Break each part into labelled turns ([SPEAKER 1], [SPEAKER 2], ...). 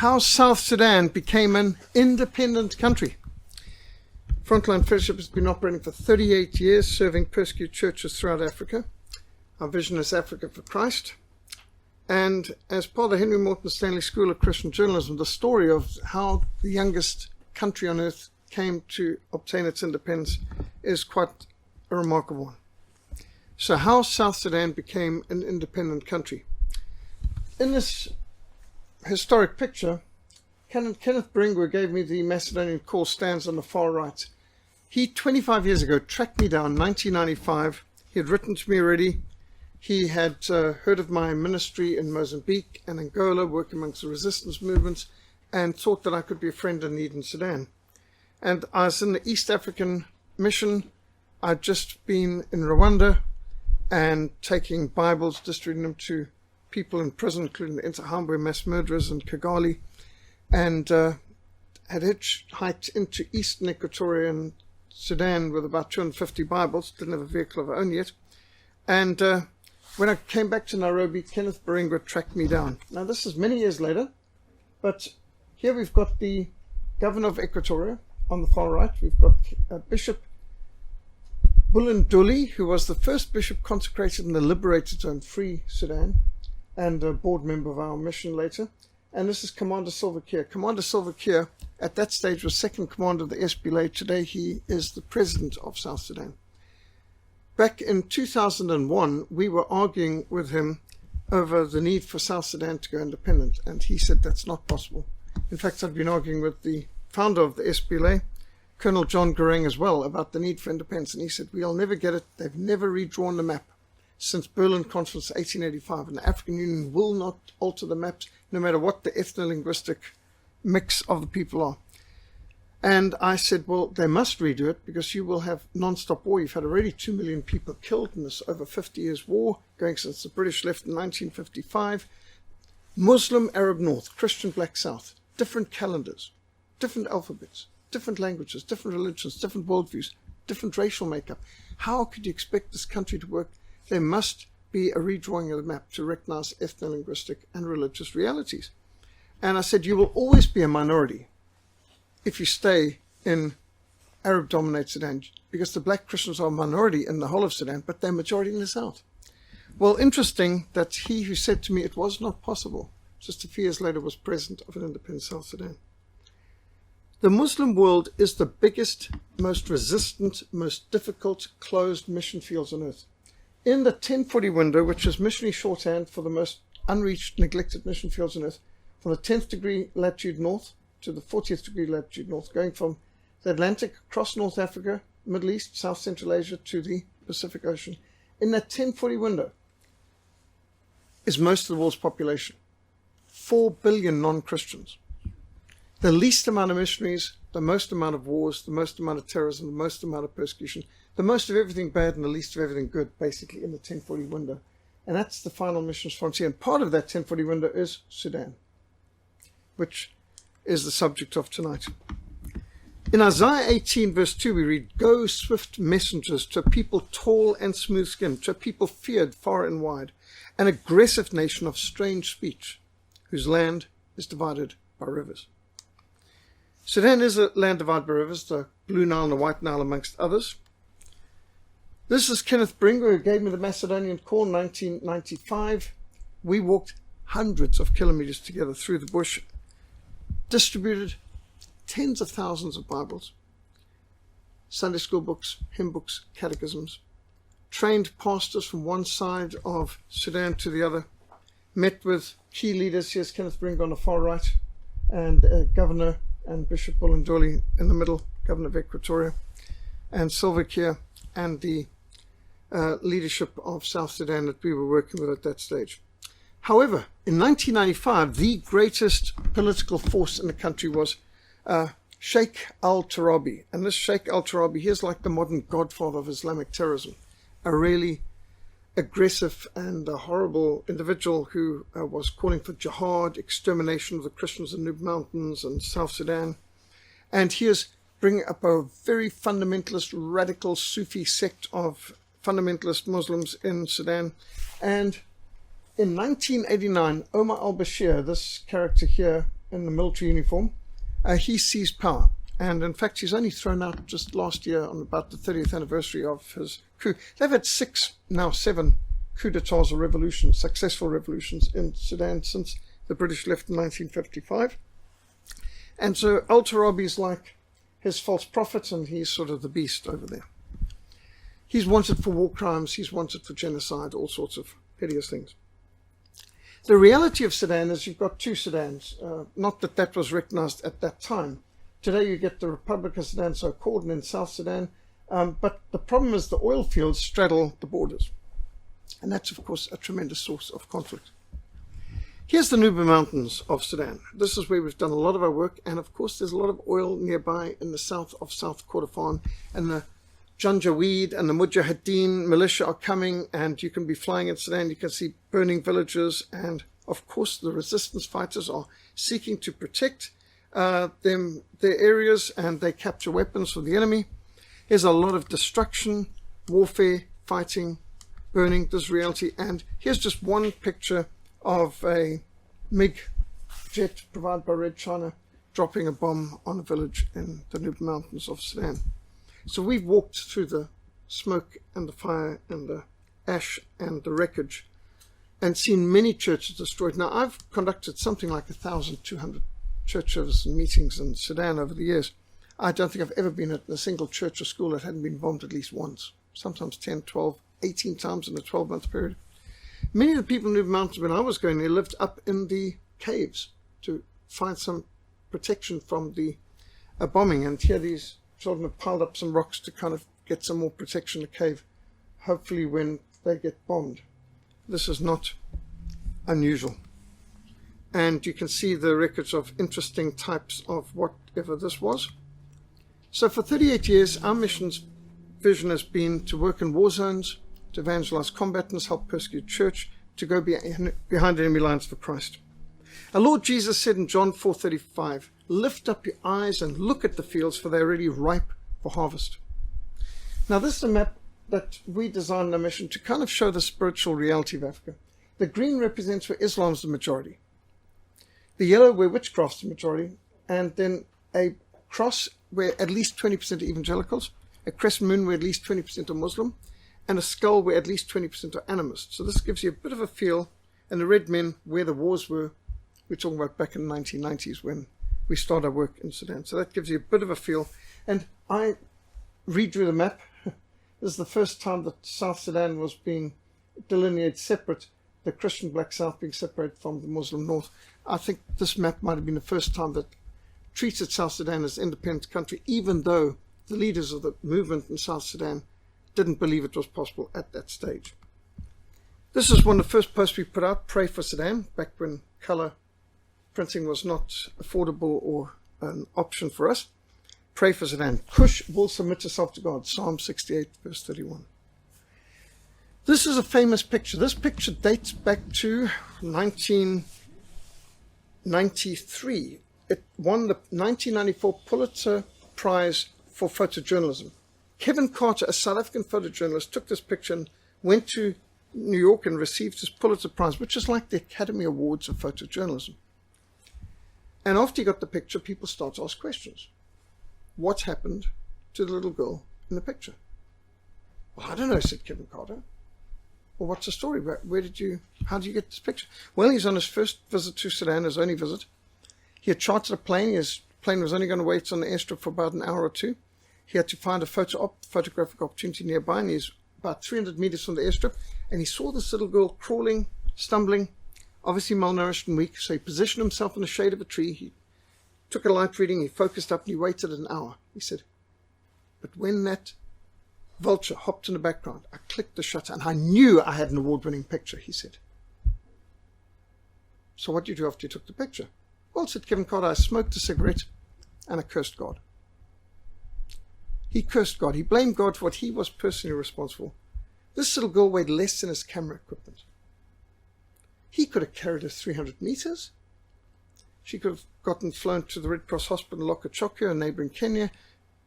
[SPEAKER 1] how South Sudan became an independent country. Frontline Fellowship has been operating for 38 years, serving persecuted churches throughout Africa. Our vision is Africa for Christ. And as part of the Henry Morton Stanley School of Christian Journalism, the story of how the youngest country on earth came to obtain its independence is quite a remarkable one. So how South Sudan became an independent country. In this historic picture, Kenneth Beringwa gave me the Macedonian call, stands on the far right. He, 25 years ago, tracked me down, 1995. He had written to me already. He had heard of my ministry in Mozambique and Angola, working amongst the resistance movements, and thought that I could be a friend in need in Sudan. And I was in the East African mission. I'd just been in Rwanda and taking Bibles, distributing them to people in prison, including the Interahamwe mass murderers in Kigali, and had hitchhiked into Eastern Equatorian Sudan with about 250 Bibles. Didn't have a vehicle of our own yet. And when I came back to Nairobi, Kenneth Beringwa tracked me down. Now, this is many years later, but here we've got the governor of Equatoria on the far right. We've got Bishop Bulinduli, who was the first bishop consecrated in the liberated zone, Free Sudan, and a board member of our mission later. And this is Commander Salva Kiir. Commander Salva Kiir, at that stage, was second commander of the SPLA. Today, he is the president of South Sudan. Back in 2001, we were arguing with him over the need for South Sudan to go independent, and he said that's not possible. In fact, I've been arguing with the founder of the SPLA, Colonel John Garang, as well, about the need for independence, and he said, we'll never get it. They've never redrawn the map since Berlin Conference 1885, and the African Union will not alter the maps, no matter what the ethno-linguistic mix of the people are. And I said, well, they must redo it because you will have non-stop war. You've had already 2 million people killed in this over 50 years war, going since the British left in 1955. Muslim Arab North, Christian Black South, different calendars, different alphabets, different languages, different religions, different worldviews, different racial makeup. How could you expect this country to work? There must be a redrawing of the map to recognize ethno-linguistic and religious realities. And I said, you will always be a minority if you stay in Arab-dominated Sudan, because the black Christians are a minority in the whole of Sudan, but they're majority in the south. Well, interesting that he who said to me it was not possible, just a few years later, was president of an independent South Sudan. The Muslim world is the biggest, most resistant, most difficult, closed mission fields on earth. In the 1040 window, which is missionary shorthand for the most unreached, neglected mission fields on earth, from the 10th degree latitude north to the 40th degree latitude north, going from the Atlantic across North Africa, Middle East, South Central Asia to the Pacific Ocean. In that 1040 window is most of the world's population, 4 billion non-Christians. The least amount of missionaries, the most amount of wars, the most amount of terrorism, the most amount of persecution, the most of everything bad and the least of everything good, basically, in the 1040 window. And that's the final missions frontier. And part of that 1040 window is Sudan, which is the subject of tonight. In Isaiah 18, verse 2, we read, "Go, swift messengers, to a people tall and smooth-skinned, to a people feared far and wide, an aggressive nation of strange speech, whose land is divided by rivers." Sudan is a land divided by rivers, the Blue Nile and the White Nile amongst others. This is Kenneth Beringwa, who gave me the Macedonian call in 1995. We walked hundreds of kilometers together through the bush, distributed tens of thousands of Bibles, Sunday school books, hymn books, catechisms, trained pastors from one side of Sudan to the other, met with key leaders. Here's Kenneth Beringwa on the far right, and Governor and Bishop Bulinduli in the middle, Governor of Equatoria, and Salva Kiir, and the leadership of South Sudan that we were working with at that stage. However, in 1995, the greatest political force in the country was Sheikh al-Turabi. And this Sheikh al-Turabi, he is like the modern godfather of Islamic terrorism, a really aggressive and a horrible individual who was calling for jihad, extermination of the Christians in Nub Mountains and South Sudan. And he is bringing up a very fundamentalist, radical Sufi sect of fundamentalist Muslims in Sudan. And in 1989, Omar al-Bashir, this character here, in the military uniform, he seized power. And in fact, he's only thrown out just last year on about the 30th anniversary of his coup. They've had 7 coup d'etats or revolutions, successful revolutions in Sudan since the British left in 1955. And so al-Turabi's like his false prophet, and he's sort of the beast over there. He's wanted for war crimes, he's wanted for genocide, all sorts of hideous things. The reality of Sudan is you've got two Sudans. Not that that was recognized at that time. Today you get the Republic of Sudan, so-called, and in South Sudan. But the problem is the oil fields straddle the borders. And that's, of course, a tremendous source of conflict. Here's the Nuba Mountains of Sudan. This is where we've done a lot of our work. And, of course, there's a lot of oil nearby in the south of South Kordofan. And the Janjaweed and the Mujahideen militia are coming. And you can be flying in Sudan. You can see burning villages. And, of course, the resistance fighters are seeking to protect their areas. And they capture weapons from the enemy. There's a lot of destruction, warfare, fighting, burning. This reality. And here's just one picture of a MiG jet provided by Red China dropping a bomb on a village in the Nuba Mountains of Sudan. So we've walked through the smoke and the fire and the ash and the wreckage and seen many churches destroyed. Now, I've conducted something like 1,200 church services and meetings in Sudan over the years. I don't think I've ever been at a single church or school that hadn't been bombed at least once, sometimes 10, 12, 18 times in a 12-month period. Many of the people in the mountains when I was going there lived up in the caves to find some protection from the bombing. And here these children have piled up some rocks to kind of get some more protection in the cave, hopefully when they get bombed. This is not unusual. And you can see the records of interesting types of whatever this was. So for 38 years, our mission's vision has been to work in war zones, to evangelize combatants, help persecute church, to go behind enemy lines for Christ. Our Lord Jesus said in John 4:35, lift up your eyes and look at the fields, for they are already ripe for harvest. Now this is a map that we designed in our mission to kind of show the spiritual reality of Africa. The green represents where Islam's the majority. The yellow where witchcraft's the majority, and then a cross where at least 20% are evangelicals, a crescent moon where at least 20% are Muslim, and a skull where at least 20% are animists. So this gives you a bit of a feel, and the red men where the wars were. We're talking about back in the 1990s when we started our work in Sudan. So that gives you a bit of a feel. And I redrew the map. This is the first time that South Sudan was being delineated separate, the Christian Black South being separated from the Muslim North. I think this map might have been the first time that treated South Sudan as an independent country, even though the leaders of the movement in South Sudan didn't believe it was possible at that stage. This is one of the first posts we put out, Pray for Sudan, back when color printing was not affordable or an option for us. Pray for Sudan. Cush will submit herself to God. Psalm 68, verse 31. This is a famous picture. This picture dates back to 1993. It won the 1994 Pulitzer Prize for photojournalism. Kevin Carter, a South African photojournalist, took this picture and went to New York and received his Pulitzer Prize, which is like the Academy Awards of photojournalism. And after he got the picture, people start to ask questions. What happened to the little girl in the picture? Well, I don't know, said Kevin Carter. Well, what's the story? How did you get this picture? Well, he's on his first visit to Sudan, his only visit. He had chartered a plane. His plane was only going to wait on the airstrip for about an hour or two. He had to find a photographic opportunity nearby, and he's about 300 meters from the airstrip, and he saw this little girl crawling, stumbling, obviously malnourished and weak, so he positioned himself in the shade of a tree. He took a light reading, he focused up, and he waited an hour. He said, but when that vulture hopped in the background, I clicked the shutter, and I knew I had an award-winning picture, he said. So what did you do after you took the picture? Well, said Kevin Carter, I smoked a cigarette, and I cursed God. He cursed God. He blamed God for what he was personally responsible. This little girl weighed less than his camera equipment. He could have carried her 300 meters. She could have flown to the Red Cross Hospital in Lokochokyo, a neighboring Kenya,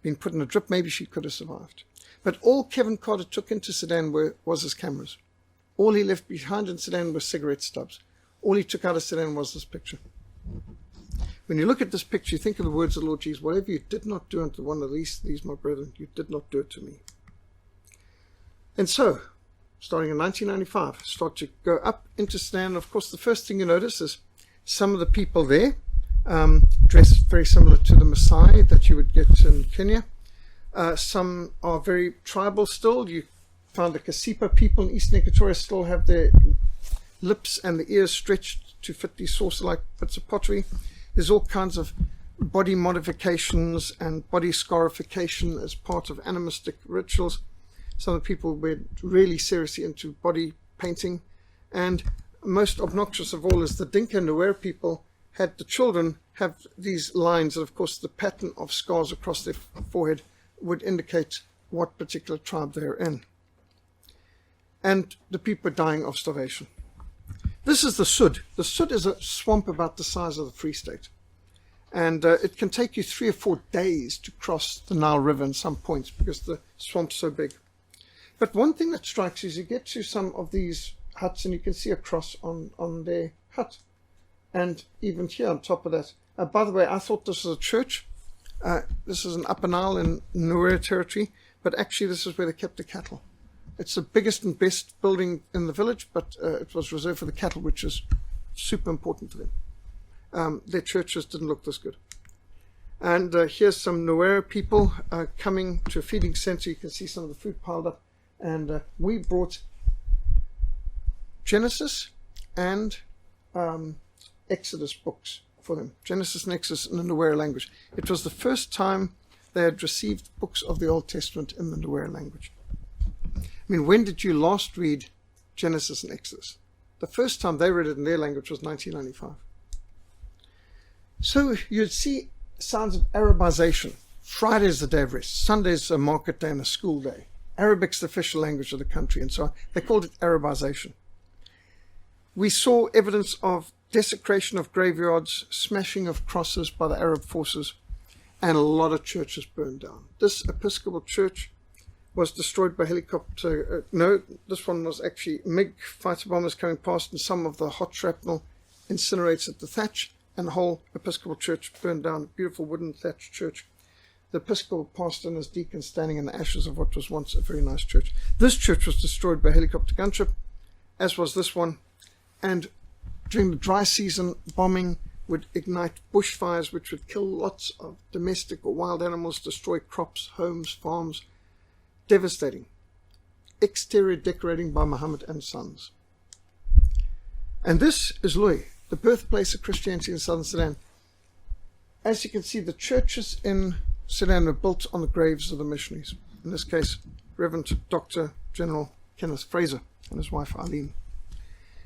[SPEAKER 1] been put in a drip. Maybe she could have survived. But all Kevin Carter took into Sudan was his cameras. All he left behind in Sudan was cigarette stubs. All he took out of Sudan was this picture. When you look at this picture, you think of the words of the Lord Jesus, whatever you did not do unto one of these, my brethren, you did not do it to me. And so, starting in 1995, start to go up into Sudan. Of course, the first thing you notice is some of the people there dressed very similar to the Maasai that you would get in Kenya. Some are very tribal still. You find the Kasipa people in Eastern Equatoria still have their lips and the ears stretched to fit these saucer-like bits of pottery. There's all kinds of body modifications and body scarification as part of animistic rituals. Some of the people were really seriously into body painting. And most obnoxious of all is the Dinka Nuer people had the children have these lines, and of course the pattern of scars across their forehead would indicate what particular tribe they're in. And the people are dying of starvation. This is the Sud. The Sud is a swamp about the size of the Free State. And it can take you 3 or 4 days to cross the Nile River in some points because the swamp's so big. But one thing that strikes you is you get to some of these huts and you can see a cross on their hut. And even here on top of that. By the way, I thought this was a church. This is an Upper Nile in Nuer territory. But actually this is where they kept the cattle. It's the biggest and best building in the village, but it was reserved for the cattle, which is super important to them. Their churches didn't look this good. And here's some Nuer people coming to a feeding center. You can see some of the food piled up. And we brought Genesis and Exodus books for them. Genesis and Exodus in the Nuer language. It was the first time they had received books of the Old Testament in the Nuer language. I mean, when did you last read Genesis and Exodus? The first time they read it in their language was 1995. So you'd see signs of Arabization. Friday's the day of rest. Sunday's a market day and a school day. Arabic's the official language of the country and so on. They called it Arabization. We saw evidence of desecration of graveyards, smashing of crosses by the Arab forces, and a lot of churches burned down. This Episcopal church was destroyed by helicopter. No, this one was actually MiG fighter bombers coming past, and some of the hot shrapnel incinerated the thatch, and the whole Episcopal church burned down. Beautiful wooden thatched church. The Episcopal pastor and his deacon standing in the ashes of what was once a very nice church. This church was destroyed by helicopter gunship, as was this one. And during the dry season, bombing would ignite bushfires, which would kill lots of domestic or wild animals, destroy crops, homes, farms. Devastating. Exterior decorating by Muhammad and Sons. And this is Lui, the birthplace of Christianity in southern Sudan. As you can see, the churches in Sudan were built on the graves of the missionaries. In this case, Reverend Dr. General Kenneth Fraser and his wife Eileen.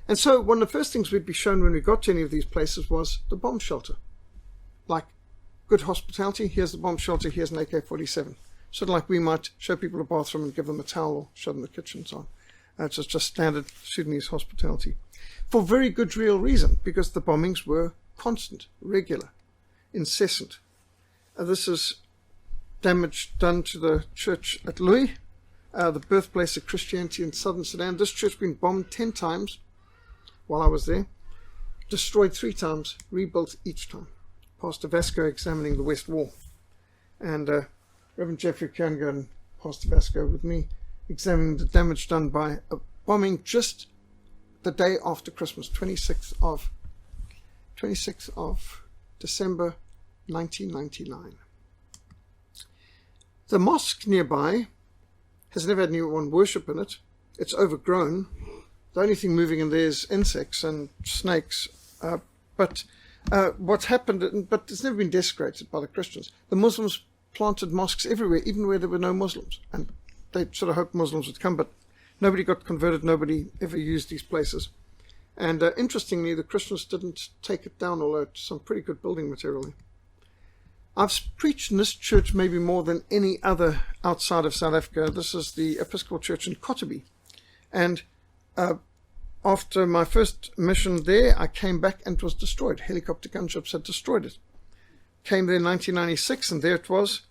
[SPEAKER 1] And so one of the first things we'd be shown when we got to any of these places was the bomb shelter. Like good hospitality, here's the bomb shelter, here's an AK-47. Sort of like we might show people a bathroom and give them a towel or show them the kitchen and so on. It's just standard Sudanese hospitality. For very good real reason, because the bombings were constant, regular, incessant. This is damage done to the church at Lui, the birthplace of Christianity in southern Sudan. This church has been bombed 10 times while I was there, destroyed 3 times, rebuilt each time. Pastor Vasco examining the West Wall. And Reverend Jeffrey Kianga and Pastor Vasco with me examining the damage done by a bombing just the day after Christmas, 26th of December 1999. The mosque nearby has never had anyone worship in it. It's overgrown. The only thing moving in there is insects and snakes. But what's happened, but it's never been desecrated by the Christians. The Muslims planted mosques everywhere, even where there were no Muslims. And they sort of hoped Muslims would come, but nobody got converted, nobody ever used these places. And interestingly, the Christians didn't take it down, although it's some pretty good building material. I've preached in this church maybe more than any other outside of South Africa. This is the Episcopal Church in Kotobi. And after my first mission there, I came back and it was destroyed. Helicopter gunships had destroyed it. Came there in 1996, and there it was,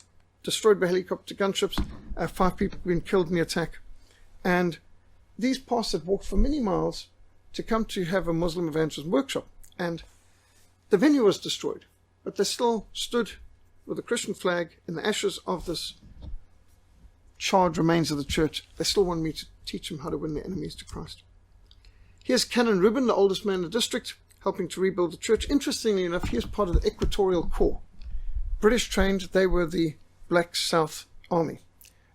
[SPEAKER 1] destroyed by helicopter gunships. 5 people had been killed in the attack. And these pastors had walked for many miles to come to have a Muslim evangelism workshop. And the venue was destroyed. but they still stood with a Christian flag in the ashes of this charred remains of the church. They still want me to teach them how to win their enemies to Christ. Here's Canon Reuben, the oldest man in the district, helping to rebuild the church. Interestingly enough, he is part of the Equatorial Corps. British trained, they were the Black South Army.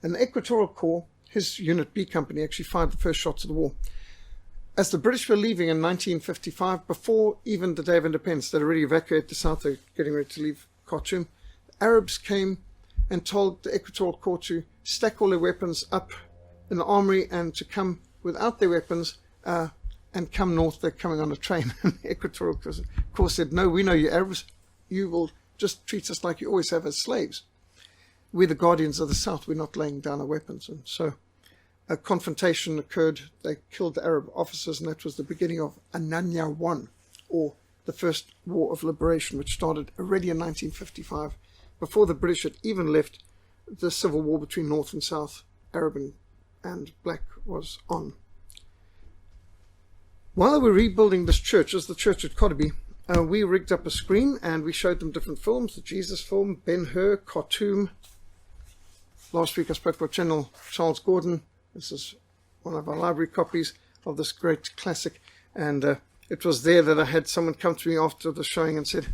[SPEAKER 1] And the Equatorial Corps, his Unit B company, actually fired the first shots of the war. As the British were leaving in 1955, before even the day of independence, they'd already evacuated the south, they're getting ready to leave Khartoum. The Arabs came and told the Equatorial Corps to stack all their weapons up in the armory and to come without their weapons and come north. They're coming on a train. And the Equatorial Corps said, no, we know you Arabs. You will just treat us like you always have as slaves. We're the guardians of the south. We're not laying down our weapons. And so a confrontation occurred. They killed the Arab officers, and that was the beginning of Ananya I, or the first war of liberation, which started already in 1955, before the British had even left. The civil war between North and South, Arab and Black, was on. While they were rebuilding this church, as the church at Kodabi, we rigged up a screen and we showed them different films, the Jesus film, Ben-Hur, Khartoum. Last week I spoke about General Charles Gordon. This is one of our library copies of this great classic, and it was there that I had someone come to me after the showing and said,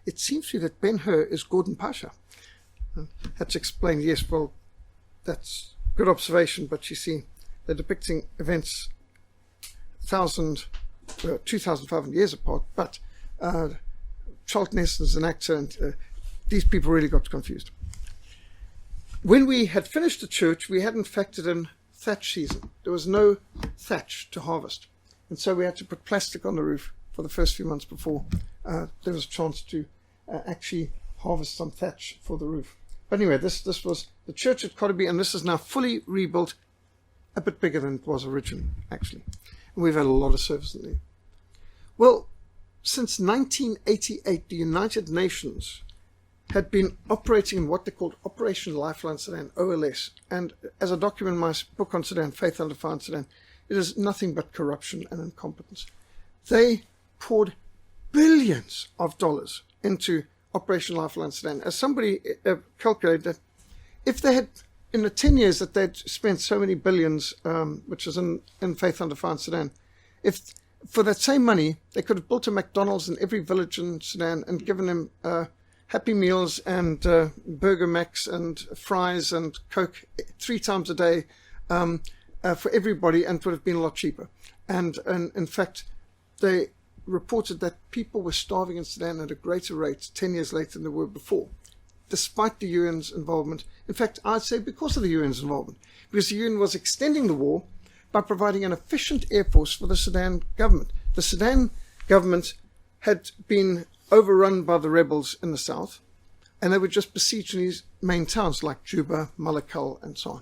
[SPEAKER 1] it seems to me that Ben-Hur is Gordon Pasha. I had to explain, yes, well, that's good observation, but you see, they're depicting events 2,500 years apart, but Charlton Heston's an actor, and these people really got confused. When we had finished the church, we hadn't factored in thatch season. There was no thatch to harvest, and so we had to put plastic on the roof for the first few months before there was a chance to actually harvest some thatch for the roof. But anyway, this was the church at Kodabi, and this is now fully rebuilt, a bit bigger than it was originally, actually. And we've had a lot of service in there. Well, since 1988, the United Nations had been operating in what they called Operation Lifeline Sudan, OLS. And as I document in my book on Sudan, Faith Under Fire in Sudan, it is nothing but corruption and incompetence. They poured billions of dollars into Operation Lifeline Sudan. As somebody calculated that if they had, in the 10 years that they'd spent so many billions, which is in Faith Under Fire in Sudan, if for that same money, they could have built a McDonald's in every village in Sudan and given them Happy Meals and Burger Macs and fries and Coke 3 times a day for everybody, and it would have been a lot cheaper. And in fact, they reported that people were starving in Sudan at a greater rate 10 years later than they were before, despite the UN's involvement. In fact, I'd say because of the UN's involvement, because the UN was extending the war by providing an efficient air force for the Sudan government. The Sudan government had been overrun by the rebels in the south, and they were just besieging these main towns like Juba, Malakal, and so on.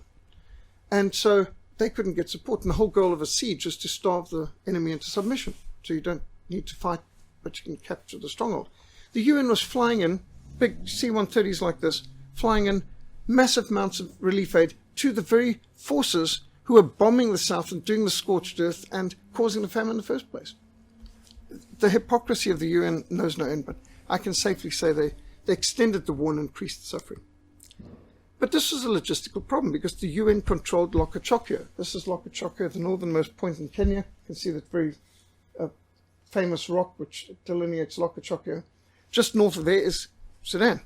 [SPEAKER 1] And so they couldn't get support, and the whole goal of a siege is to starve the enemy into submission. So you don't need to fight, but you can capture the stronghold. The UN was flying in, big C-130s like this, flying in massive amounts of relief aid to the very forces who were bombing the south and doing the scorched earth and causing the famine in the first place. The hypocrisy of the UN knows no end, but I can safely say they extended the war and increased the suffering. But this was a logistical problem because the UN controlled Lokochokyo. This is Lokochokyo, the northernmost point in Kenya. You can see that very famous rock which delineates Lokochokyo. Just north of there is Sudan.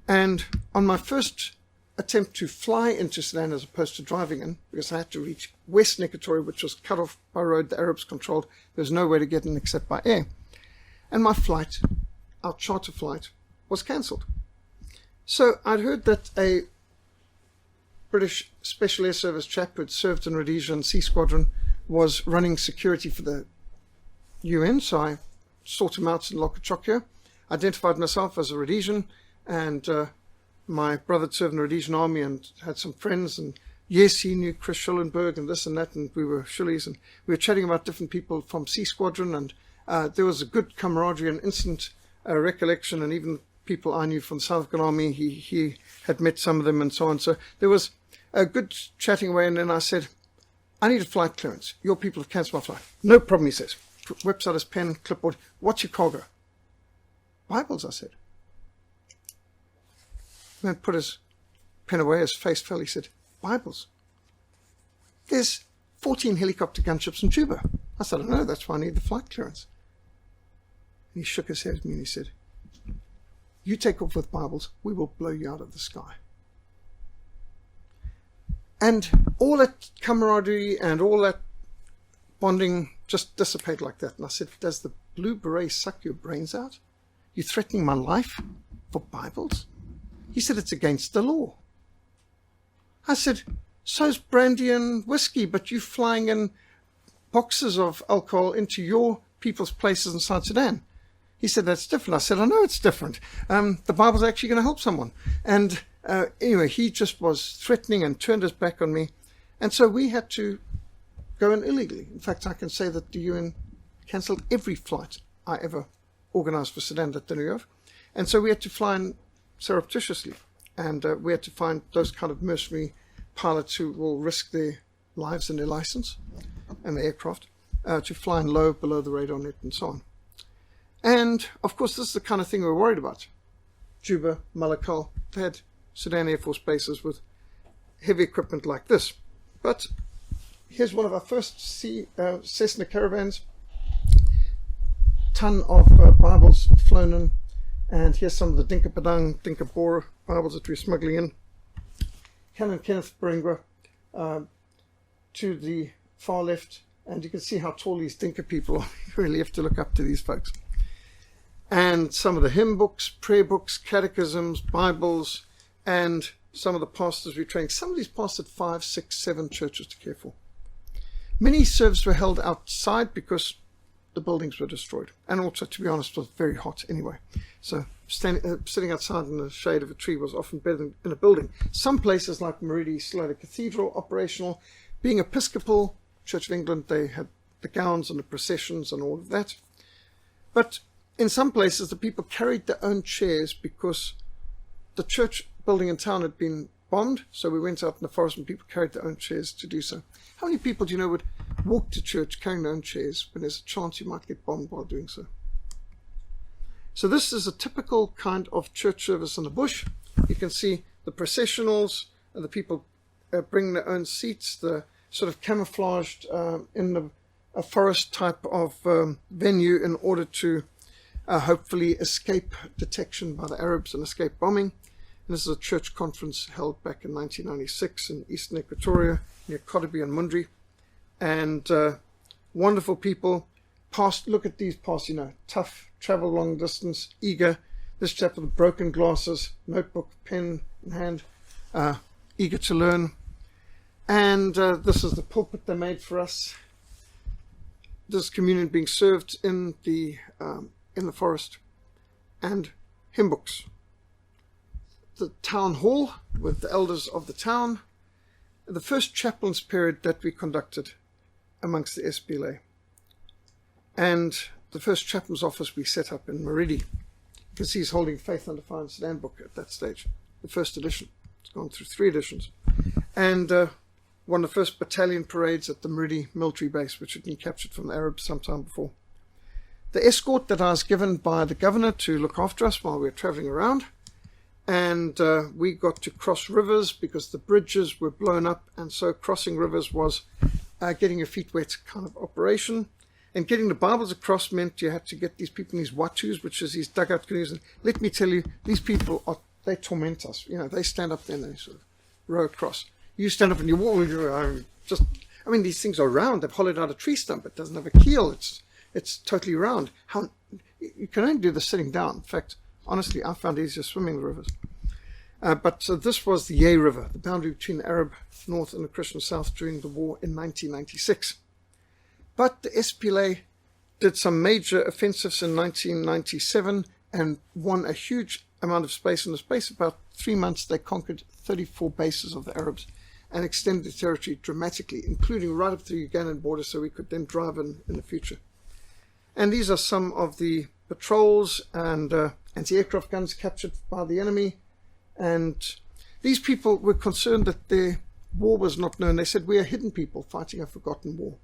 [SPEAKER 1] And on my first attempt to fly into Sudan as opposed to driving in, because I had to reach West Equatoria, which was cut off by road, the Arabs controlled, there's no way to get in except by air. And my flight, our charter flight, was cancelled. So I'd heard that a British Special Air Service chap who had served in Rhodesia and Sea Squadron was running security for the UN, so I sought him out in Lokochokyo, identified myself as a Rhodesian, and my brother served in the Rhodesian army and had some friends, and yes, he knew Chris Schullenberg and this and that, and we were Shullies, and we were chatting about different people from Sea Squadron, and there was a good camaraderie and instant recollection, and even people I knew from the South African Army, he had met some of them and so on. So there was a good chatting away, and then I said, I need a flight clearance. Your people have cancelled my flight. No problem, he says. Whips out his pen, clipboard. What's your cargo? Bibles, I said. The man put his pen away, his face fell. He said, Bibles? There's 14 helicopter gunships in Juba. I said, I know, that's why I need the flight clearance. And he shook his head at me and he said, you take off with Bibles, we will blow you out of the sky. And all that camaraderie and all that bonding just dissipated like that. And I said, does the blue beret suck your brains out? You're threatening my life for Bibles? He said, it's against the law. I said, so's brandy and whiskey, but you flying in boxes of alcohol into your people's places in South Sudan. He said, that's different. I said, I know it's different. The Bible's actually going to help someone. And anyway, he just was threatening and turned his back on me. And so we had to go in illegally. In fact, I can say that the UN cancelled every flight I ever organized for Sudan that they knew of. And so we had to fly in surreptitiously. And we had to find those kind of mercenary pilots who will risk their lives and their license and the aircraft to fly in low, below the radar net and so on. And, of course, this is the kind of thing we're worried about. Juba, Malakal, they had Sudan Air Force bases with heavy equipment like this. But here's one of our first Cessna caravans. Ton of Bibles flown in. And here's some of the Dinka Padang, Dinka Boer Bibles that we're smuggling in. Canon Kenneth Baringwa to the far left. And you can see how tall these Dinka people are. You really have to look up to these folks. And some of the hymn books, prayer books, catechisms, Bibles, and some of the pastors we trained. Some of these pastors had 5, 6, 7 churches to care for. Many services were held outside because the buildings were destroyed. And also, to be honest, it was very hot anyway. So sitting outside in the shade of a tree was often better than in a building. Some places like Maridi still had a cathedral operational. Being Episcopal, Church of England, they had the gowns and the processions and all of that. But in some places, the people carried their own chairs because the church building in town had been bombed. So we went out in the forest and people carried their own chairs to do so. How many people do you know would walk to church carrying their own chairs when there's a chance you might get bombed while doing so? So this is a typical kind of church service in the bush. You can see the processionals, and the people bring their own seats, the sort of camouflaged in a forest type of venue in order to hopefully escape detection by the Arabs and escape bombing. And this is a church conference held back in 1996 in eastern Equatoria near Kodabi and Mundri. And wonderful people. Look at these past, tough, travel long distance, eager. This chap with broken glasses, notebook, pen in hand, eager to learn. And this is the pulpit they made for us. This communion being served in the forest, and hymn books. The town hall with the elders of the town. The first chaplain's period that we conducted amongst the SPLA. And the first chaplain's office we set up in Maridi. You can see he's holding Faith and Defiance Sudan book at that stage, the first edition. It's gone through 3 editions. And one of the first battalion parades at the Maridi military base, which had been captured from the Arabs sometime before. The escort that I was given by the governor to look after us while we were traveling around. And we got to cross rivers because the bridges were blown up. And so crossing rivers was getting your feet wet kind of operation. And getting the Bibles across meant you had to get these people in these watus, which is these dugout canoes. And let me tell you, these people, they torment us. They stand up there and they sort of row across. You stand up and you walk. These things are round. They've hollowed out a tree stump. It doesn't have a keel. It's totally round. You can only do this sitting down. In fact, honestly, I found it easier swimming the rivers. But this was the Yei River, the boundary between the Arab North and the Christian South during the war in 1996. But the SPLA did some major offensives in 1997 and won a huge amount of space. In the space of about 3 months, they conquered 34 bases of the Arabs and extended the territory dramatically, including right up to the Ugandan border, so we could then drive in the future. And these are some of the patrols and anti-aircraft guns captured by the enemy. And these people were concerned that their war was not known. They said, we are hidden people fighting a forgotten war.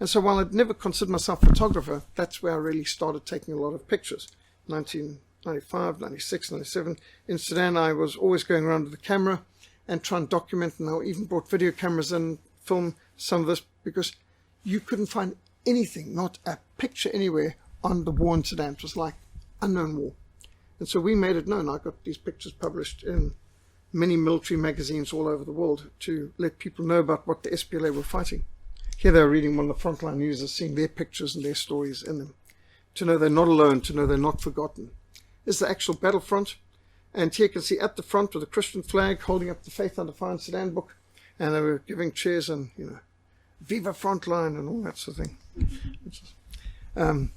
[SPEAKER 1] And so while I'd never considered myself a photographer, that's where I really started taking a lot of pictures. 95, 96, 97. In Sudan, I was always going around with the camera and try and document, and I even brought video cameras and film some of this, because you couldn't find anything, not a picture anywhere on the war in Sudan. It was like unknown war. And so we made it known. I got these pictures published in many military magazines all over the world to let people know about what the SPLA were fighting. Here they are reading one of the frontline users, seeing their pictures and their stories in them, to know they're not alone, to know they're not forgotten. This is the actual battlefront. And here you can see at the front with a Christian flag holding up the Faith Under Fire in Sudan book. And they were giving cheers and, Viva Frontline and all that sort of thing. Which is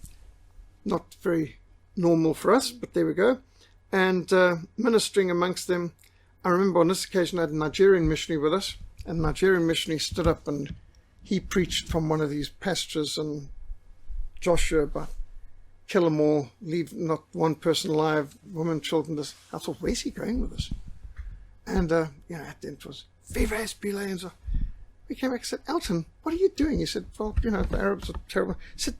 [SPEAKER 1] not very normal for us, but there we go. And ministering amongst them, I remember on this occasion I had a Nigerian missionary with us, and the Nigerian missionary stood up and he preached from one of these passages in Joshua about kill them all, leave not one person alive, women, children. This. I thought, where's he going with this? And, at the end it was, Viva SPLA, and so we came back and said, Elton, what are you doing? He said, well, the Arabs are terrible. I said,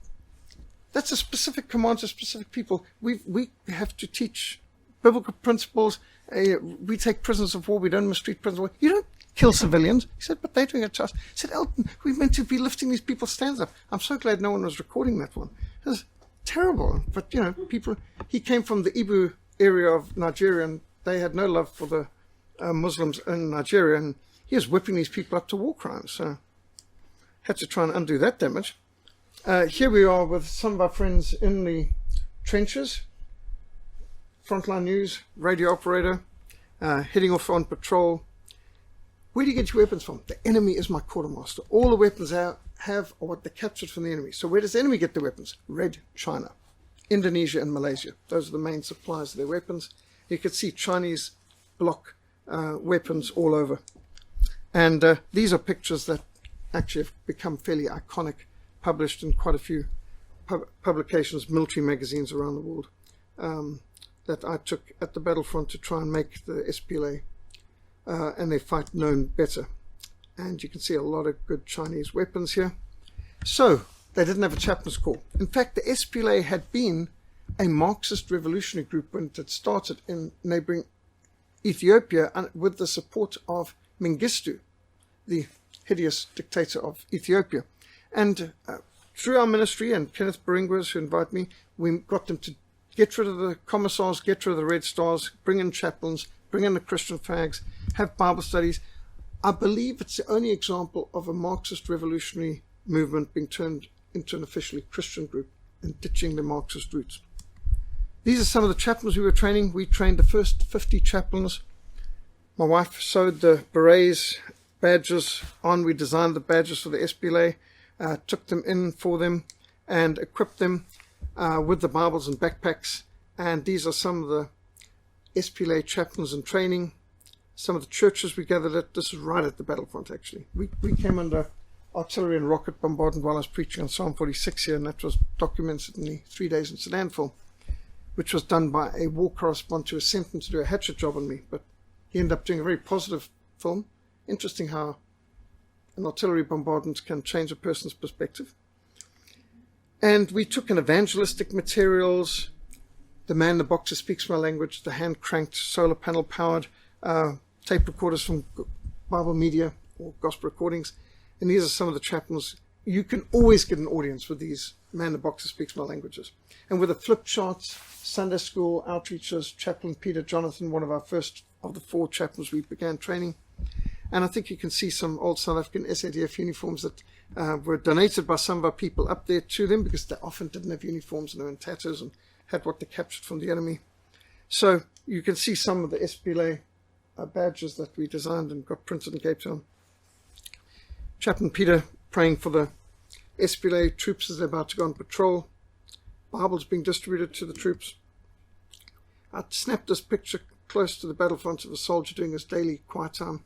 [SPEAKER 1] that's a specific command to specific people. We have to teach biblical principles. We take prisoners of war. We don't mistreat prisoners of war. You don't kill civilians. He said, but they're doing it to us. He said, Elton, we're meant to be lifting these people's stands up. I'm so glad no one was recording that one. It was terrible. But, people, he came from the Ibu area of Nigeria, and they had no love for the Muslims in Nigeria, and he was whipping these people up to war crimes. So had to try and undo that damage. Here we are with some of our friends in the trenches. Frontline news, radio operator, heading off on patrol. Where do you get your weapons from? The enemy is my quartermaster. All the weapons I have are what they captured from the enemy. So where does the enemy get their weapons? Red China, Indonesia and Malaysia. Those are the main suppliers of their weapons. You could see Chinese block weapons all over. And these are pictures that actually have become fairly iconic, published in quite a few publications, military magazines around the world, that I took at the battlefront to try and make the SPLA and their fight known better. And you can see a lot of good Chinese weapons here. So they didn't have a chaplain's corps. In fact, the SPLA had been a Marxist revolutionary group when it had started in neighboring Ethiopia, and with the support of Mengistu, the hideous dictator of Ethiopia. And through our ministry and Kenneth Baringwas, who invited me, we got them to get rid of the commissars, get rid of the Red Stars, bring in chaplains, bring in the Christian flags, have Bible studies. I believe it's the only example of a Marxist revolutionary movement being turned into an officially Christian group and ditching the Marxist roots. These are some of the chaplains we were training. We trained the first 50 chaplains. My wife sewed the berets, badges on. We designed the badges for the SPLA, took them in for them and equipped them with the Bibles and backpacks. And these are some of the SPLA chaplains in training. Some of the churches we gathered at. This is right at the battlefront, actually. We came under artillery and rocket bombardment while I was preaching on Psalm 46 here, and that was documented in the 3 Days in Sudan film, which was done by a war correspondent who was sent in to do a hatchet job on me. But he ended up doing a very positive film. Interesting how an artillery bombardment can change a person's perspective. And we took in evangelistic materials, the man in the box who speaks my language, the hand-cranked, solar panel powered tape recorders from Bible media or gospel recordings. And these are some of the chaplains. You can always get an audience with these man in the box who speaks my languages. And with the flip charts, Sunday school outreaches, Chaplain Peter Jonathan, one of our first of the 4 chaplains we began training. And I think you can see some old South African SADF uniforms that were donated by some of our people up there to them, because they often didn't have uniforms and they were in tatters and had what they captured from the enemy. So you can see some of the SPLA badges that we designed and got printed in Cape Town. Chaplain Peter praying for the SPLA troops as they're about to go on patrol. Bibles being distributed to the troops. I snapped this picture close to the battlefront of a soldier doing his daily quiet time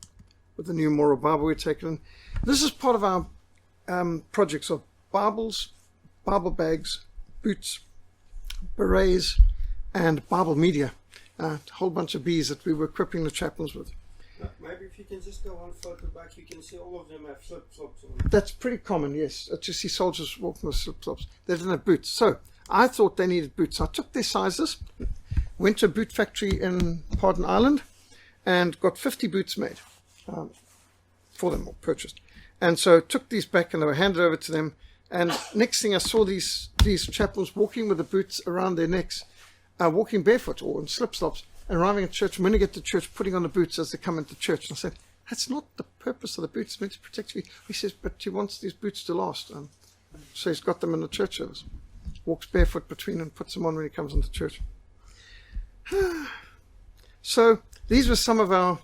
[SPEAKER 1] with the new moral Bible we're taking in. This is part of our projects of Bibles, Bible bags, boots, berets, and Bible media. A whole bunch of bees that we were equipping the chaplains with.
[SPEAKER 2] Maybe if you can just go one photo back, you can see all of them have flip-flops on.
[SPEAKER 1] That's pretty common, yes, to see soldiers walking with flip-flops. They didn't have boots. So I thought they needed boots. I took their sizes. went to a boot factory in Pardon Island and got 50 boots made for them, or purchased. And so took these back and they were handed over to them. And next thing I saw these chaplains walking with the boots around their necks, walking barefoot or in slip-slops, and arriving at church. And when they get to church, putting on the boots as they come into church. And I said, that's not the purpose of the boots. It's meant to protect you. He says, but he wants these boots to last. So he's got them in the church service. Walks barefoot between and puts them on when he comes into church. So these were some of our,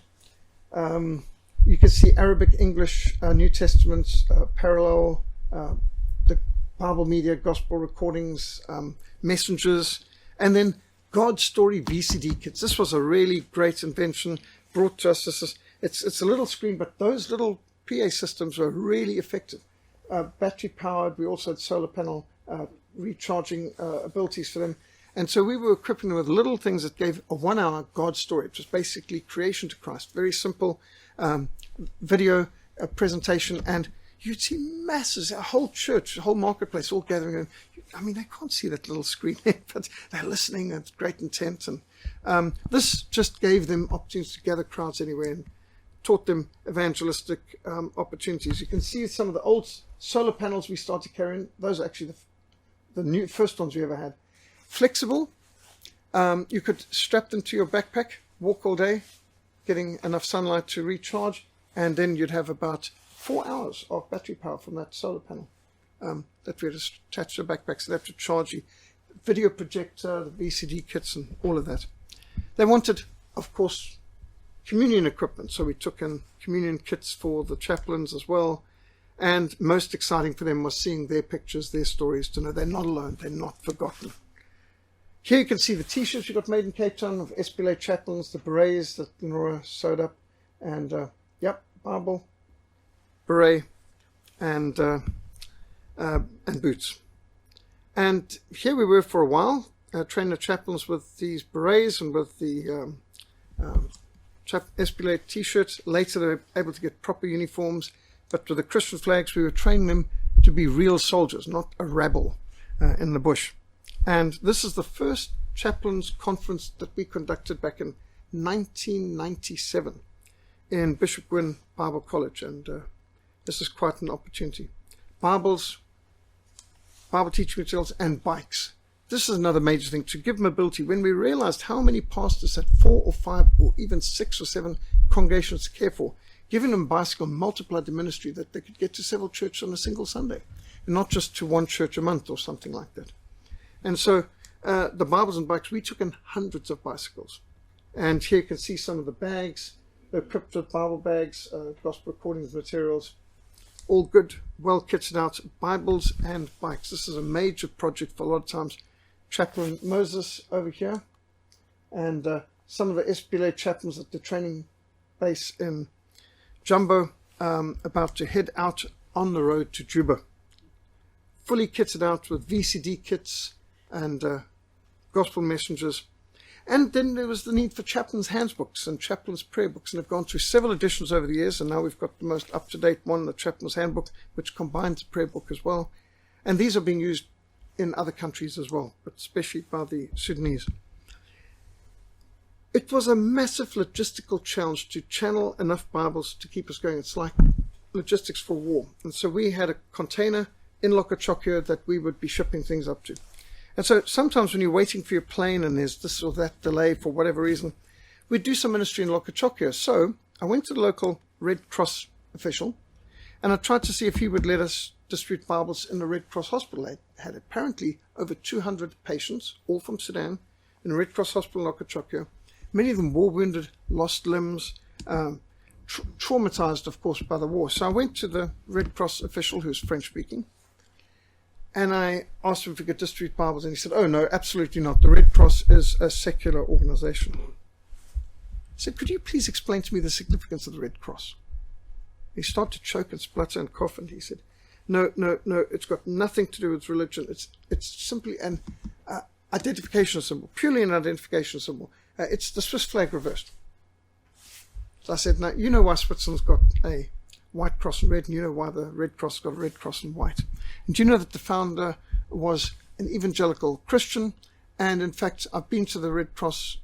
[SPEAKER 1] you can see Arabic, English, New Testaments, parallel, the Bible media, gospel recordings, messengers, and then God's Story VCD kits. This was a really great invention brought to us. It's a little screen, but those little PA systems were really effective. Battery powered. We also had solar panel recharging abilities for them. And so we were equipping them with little things that gave a 1 hour God story. It was basically creation to Christ. Very simple video presentation. And you'd see masses, a whole church, a whole marketplace all gathering. And I mean, they can't see that little screen, but they're listening at great intent. And this just gave them opportunities to gather crowds anywhere and taught them evangelistic opportunities. You can see some of the old solar panels we started carrying. Those are actually the first ones we ever had. Flexible. You could strap them to your backpack, walk all day, getting enough sunlight to recharge, and then you'd have about 4 hours of battery power from that solar panel that we had attached to the backpack, so they have to charge you. Video projector, the VCD kits, and all of that. They wanted, of course, communion equipment, so we took in communion kits for the chaplains as well. And most exciting for them was seeing their pictures, their stories, to know they're not alone, they're not forgotten. Here you can see the t-shirts we got made in Cape Town of SPLA chaplains, the berets that Nora sewed up, and Bible, beret, and boots. And here we were for a while, training the chaplains with these berets and with the SPLA t-shirts. Later they were able to get proper uniforms, but with the Christian flags we were training them to be real soldiers, not a rabble in the bush. And this is the first chaplains conference that we conducted back in 1997 in Bishop Gwynn Bible College, and this is quite an opportunity. Bibles, Bible teaching materials, and bikes. This is another major thing, to give mobility. When we realized how many pastors had 4 or 5 or even 6 or 7 congregations to care for, giving them a bicycle multiplied the ministry, that they could get to several churches on a single Sunday, and not just to one church a month or something like that. And so the Bibles and bikes, we took in hundreds of bicycles. And here you can see some of the bags. They're equipped with Bible bags, gospel recordings, materials, all good, well kitted out, Bibles and bikes. This is a major project for a lot of times. Chaplain Moses over here, and some of the SPLA chaplains at the training base in Jumbo, about to head out on the road to Juba. Fully kitted out with VCD kits and gospel messengers. And then there was the need for chaplains' handbooks and chaplains' prayer books, and they've gone through several editions over the years, and now we've got the most up-to-date one, the chaplains' handbook, which combines the prayer book as well. And these are being used in other countries as well, but especially by the Sudanese. It was a massive logistical challenge to channel enough Bibles to keep us going. It's like logistics for war. And so we had a container in Lokachokyo that we would be shipping things up to. And so sometimes when you're waiting for your plane and there's this or that delay for whatever reason, we'd do some ministry in Lokachokyo. So I went to the local Red Cross official and I tried to see if he would let us distribute Bibles in the Red Cross hospital. They had apparently over 200 patients, all from Sudan, in the Red Cross hospital in Lokachokyo. Many of them war-wounded, lost limbs, traumatized, of course, by the war. So I went to the Red Cross official, who's French-speaking, and I asked him if we could distribute Bibles, and he said, oh, no, absolutely not. The Red Cross is a secular organization. I said, could you please explain to me the significance of the Red Cross? He started to choke and splutter and cough, and he said, no, it's got nothing to do with religion. It's simply an identification symbol, purely an identification symbol. It's the Swiss flag reversed. So I said, now, you know why Switzerland's got a white cross and red, and you know why the Red Cross got a red cross and white. And do you know that the founder was an evangelical Christian, And in fact, I've been to the Red Cross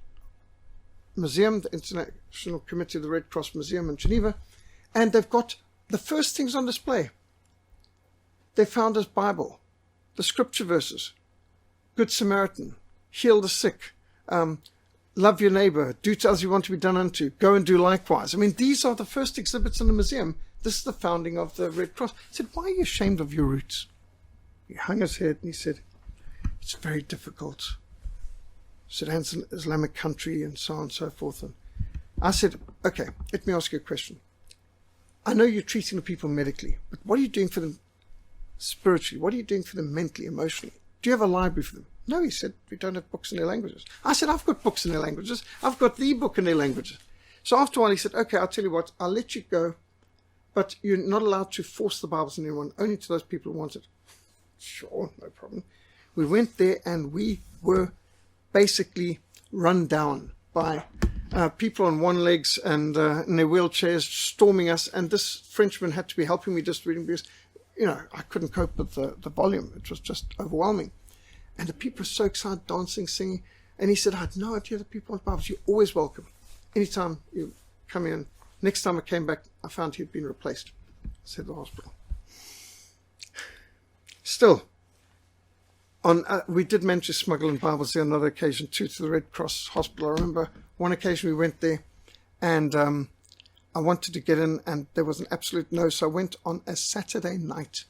[SPEAKER 1] Museum, the International Committee of the Red Cross Museum in Geneva, and they've got the first things on display. They found his Bible, the scripture verses, Good Samaritan, heal the sick, love your neighbor, do to as you want to be done unto, go and do likewise. I mean, these are the first exhibits in the museum. This is the founding of the Red Cross. I said, why are you ashamed of your roots? He hung his head and he said, it's very difficult. Sudan's an Islamic country and so on and so forth. And I said, okay, let me ask you a question. I know you're treating the people medically, but what are you doing for them spiritually? What are you doing for them mentally, emotionally? Do you have a library for them? No, he said, we don't have books in their languages. I said, I've got books in their languages. I've got the book in their languages. So after a while he said, okay, I'll tell you what, I'll let you go, but you're not allowed to force the Bibles on anyone, only to those people who want it. Sure, no problem. We went there and we were basically run down by people on one legs and in their wheelchairs storming us, and this Frenchman had to be helping me just reading because, you know, I couldn't cope with the volume. It was just overwhelming. And the people were so excited, dancing, singing. And he said, I had no idea that people want Bibles. You're always welcome. Anytime you come in. Next time I came back, I found he'd been replaced, said the hospital. Still, we did manage to smuggle in Bibles there on another occasion too, to the Red Cross Hospital. I remember one occasion we went there and I wanted to get in and there was an absolute no. So I went on a Saturday night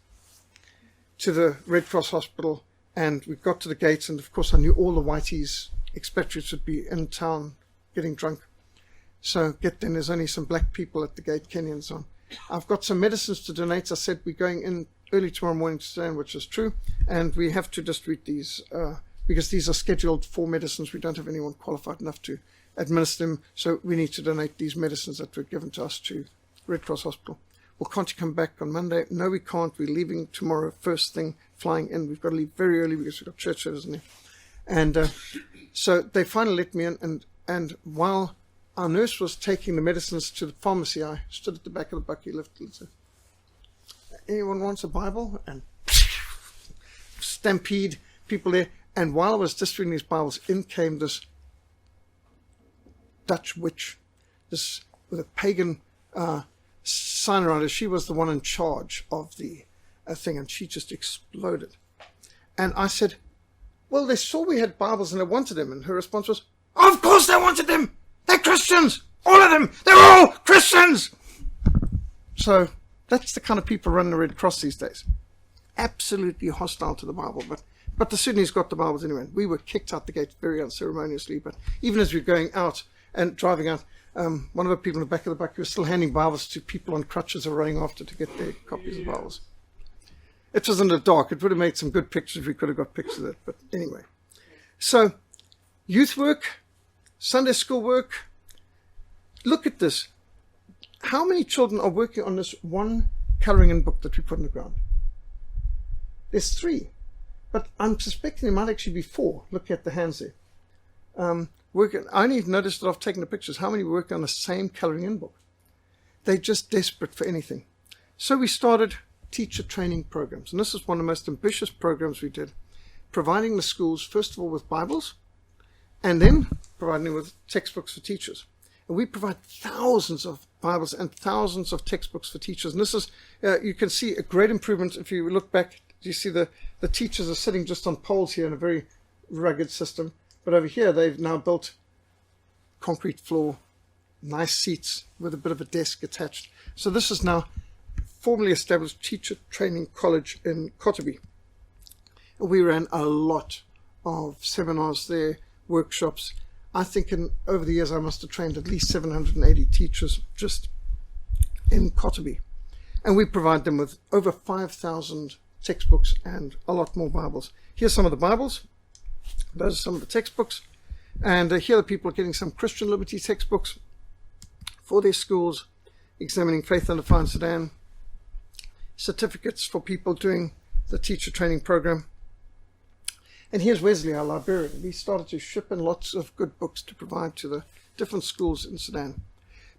[SPEAKER 1] to the Red Cross Hospital and we got to the gates, and of course I knew all the whiteys, expatriates, would be in town getting drunk. So get then, there's only some black people at the gate, Kenyans on. I've got some medicines to donate. I said we're going in early tomorrow morning to Sudan, which is true, and we have to just read these because these are scheduled for medicines. We don't have anyone qualified enough to administer them, so we need to donate these medicines that were given to us to Red Cross Hospital. Well, can't you come back on Monday? No, we can't. We're leaving tomorrow, first thing, flying in. We've got to leave very early because we've got church service in there. And so they finally let me in, and while our nurse was taking the medicines to the pharmacy, I stood at the back of the bucky, lifted and said, anyone wants a Bible? And stampede, people there. And while I was distributing these Bibles, in came this Dutch witch, this with a pagan sign around her. She was the one in charge of the thing, and she just exploded. And I said, well, they saw we had Bibles and they wanted them. And her response was, of course they wanted them. They're Christians. All of them. They're all Christians. So that's the kind of people running the Red Cross these days. Absolutely hostile to the Bible. But the Sudanese got the Bibles anyway. We were kicked out the gate very unceremoniously. But even as we were going out and driving out, one of the people in the back of the bucket was still handing Bibles to people on crutches who were running after to get their copies of Bibles. It was in the dark. It would have made some good pictures if we could have got pictures of it. But anyway. So, youth work, Sunday school work. Look at this. How many children are working on this one colouring in book that we put in the ground? There's 3. But I'm suspecting there might actually be 4. Look at the hands there. I only noticed that I've taken the pictures. How many work on the same colouring in book? They're just desperate for anything. So we started teacher training programs. And this is one of the most ambitious programs we did, providing the schools, first of all, with Bibles, and then providing them with textbooks for teachers. And we provide thousands of Bibles and thousands of textbooks for teachers. And this is, you can see a great improvement. If you look back, you see the teachers are sitting just on poles here in a very rugged system. But over here, they've now built concrete floor, nice seats with a bit of a desk attached. So this is now formally established teacher training college in Kotobi. We ran a lot of seminars there, workshops. I think over the years I must have trained at least 780 teachers just in Kotobi. And we provide them with over 5,000 textbooks and a lot more Bibles. Here's some of the Bibles. Those are some of the textbooks. And here the people are getting some Christian liberty textbooks for their schools, examining faith under fire in Sudan, certificates for people doing the teacher training program. And here's Wesley, our librarian. We started to ship in lots of good books to provide to the different schools in Sudan.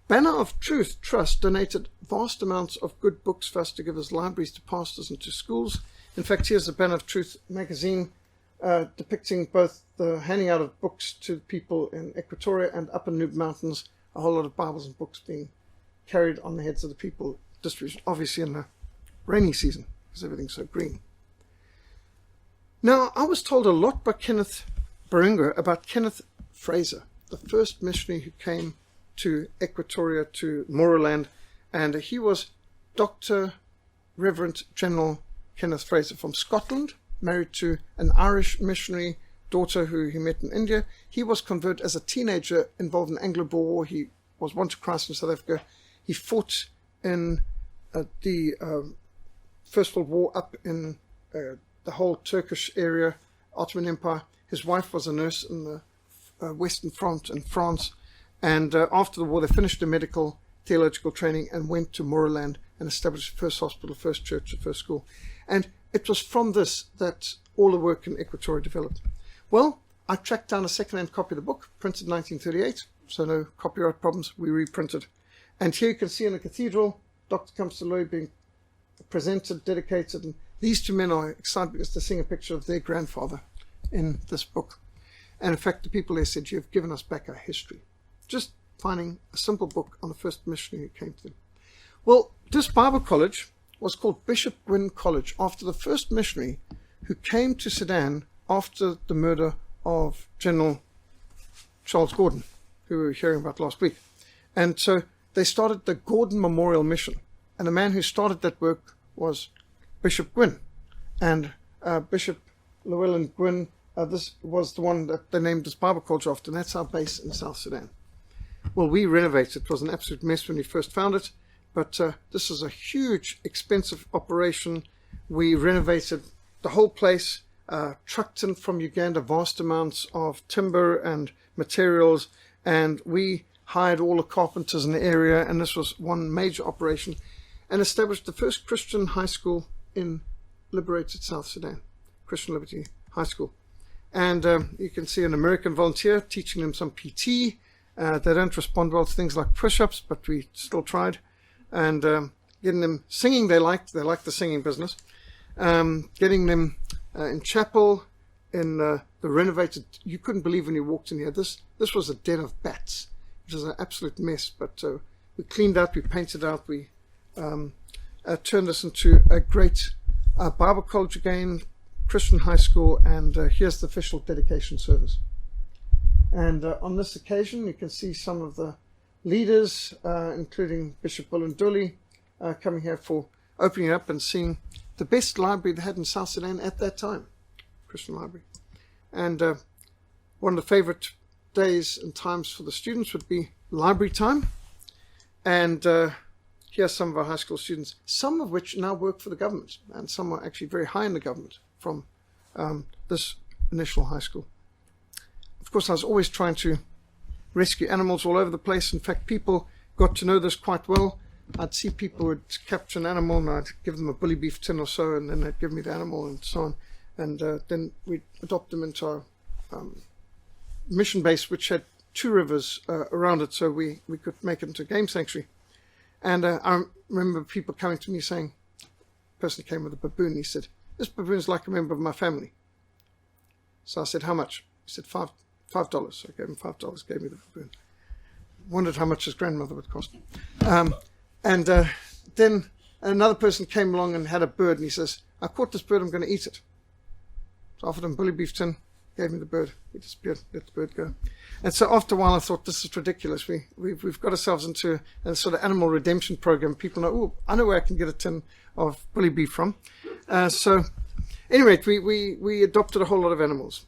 [SPEAKER 1] Banner of Truth Trust donated vast amounts of good books for us to give as libraries to pastors and to schools. In fact, here's the Banner of Truth magazine. depicting both the handing out of books to people in Equatoria and up in Noob Mountains, a whole lot of Bibles and books being carried on the heads of the people, distribution, obviously in the rainy season, because everything's so green. Now, I was told a lot by Kenneth Baringa about Kenneth Fraser, the first missionary who came to Equatoria, to Moraland, and he was Dr. Reverend General Kenneth Fraser from Scotland, married to an Irish missionary daughter who he met in India. He was converted as a teenager, involved in the Anglo-Boer War. He was won to Christ in South Africa. He fought in the First World War up in the whole Turkish area, Ottoman Empire. His wife was a nurse in the Western Front in France. And after the war, they finished their medical theological training and went to Moraland and established the first hospital, first church, the first school. And it was from this that all the work in Equatoria developed. Well, I tracked down a second-hand copy of the book, printed in 1938, so no copyright problems. We reprinted. And here you can see in the cathedral, Dr. Kamstaloi being presented, dedicated, and these two men are excited because they're seeing a picture of their grandfather in this book. And in fact, the people there said, "You have given us back our history." Just finding a simple book on the first missionary who came to them. Well, this Bible college was called Bishop Gwyn College after the first missionary who came to Sudan after the murder of General Charles Gordon, who we were hearing about last week. And so they started the Gordon Memorial Mission. And the man who started that work was Bishop Gwyn. And Bishop Llewellyn Gwyn, this was the one that they named this Bible college after, and that's our base in South Sudan. Well, we renovated. It was an absolute mess when we first found it, but this is a huge, expensive operation. We renovated the whole place, trucked in from Uganda vast amounts of timber and materials, and we hired all the carpenters in the area, and this was one major operation, and established the first Christian high school in liberated South Sudan, Christian Liberty High School. And you can see an American volunteer teaching them some PT. They don't respond well to things like push-ups, but we still tried. And getting them singing, they liked the singing business. Getting them in chapel, in the renovated, you couldn't believe when you walked in here. This was a den of bats. It was an absolute mess, but we cleaned out, we painted out, we turned this into a great Bible college again, Christian high school, and here's the official dedication service. And on this occasion, you can see some of the leaders, including Bishop Bulunduli, coming here for opening up and seeing the best library they had in South Sudan at that time, Christian library. And one of the favorite days and times for the students would be library time. And here's some of our high school students, some of which now work for the government, and some are actually very high in the government from this initial high school. Of course, I was always trying to rescue animals all over the place. In fact, people got to know this quite well. I'd see people would capture an animal and I'd give them a bully beef tin or so, and then they'd give me the animal and so on. And then we'd adopt them into our mission base, which had two rivers around it, so we could make it into a game sanctuary. And I remember people coming to me saying, a person came with a baboon, he said, "This baboon is like a member of my family." So I said, "How much?" He said, $5. So I gave him $5, gave me the baboon. Wondered how much his grandmother would cost. Then another person came along and had a bird, and he says, "I caught this bird, I'm going to eat it." So I offered him bully beef tin, gave me the bird. He disappeared, let the bird go. And so after a while I thought, this is ridiculous. We've got ourselves into a sort of animal redemption program. People know, oh, I know where I can get a tin of bully beef from. So anyway, we adopted a whole lot of animals.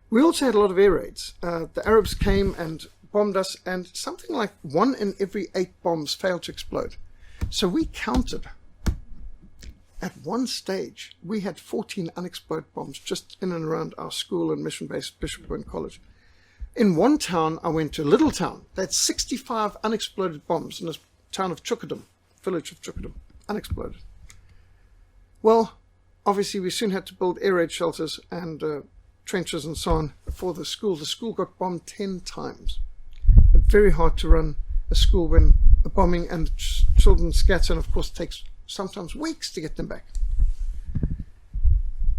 [SPEAKER 1] We also had a lot of air raids. The Arabs came and bombed us, and something like 1 in every 8 bombs failed to explode. So we counted. At one stage, we had 14 unexploded bombs just in and around our school and mission base, Bishop Gwyn College. In one town, I went to, a little town, they had 65 unexploded bombs in this town of Chukadum, village of Chukadum, unexploded. Well, obviously we soon had to build air raid shelters and trenches and so on for the school. The school got bombed 10 times. Very hard to run a school when the bombing and children scatter, and of course it takes sometimes weeks to get them back.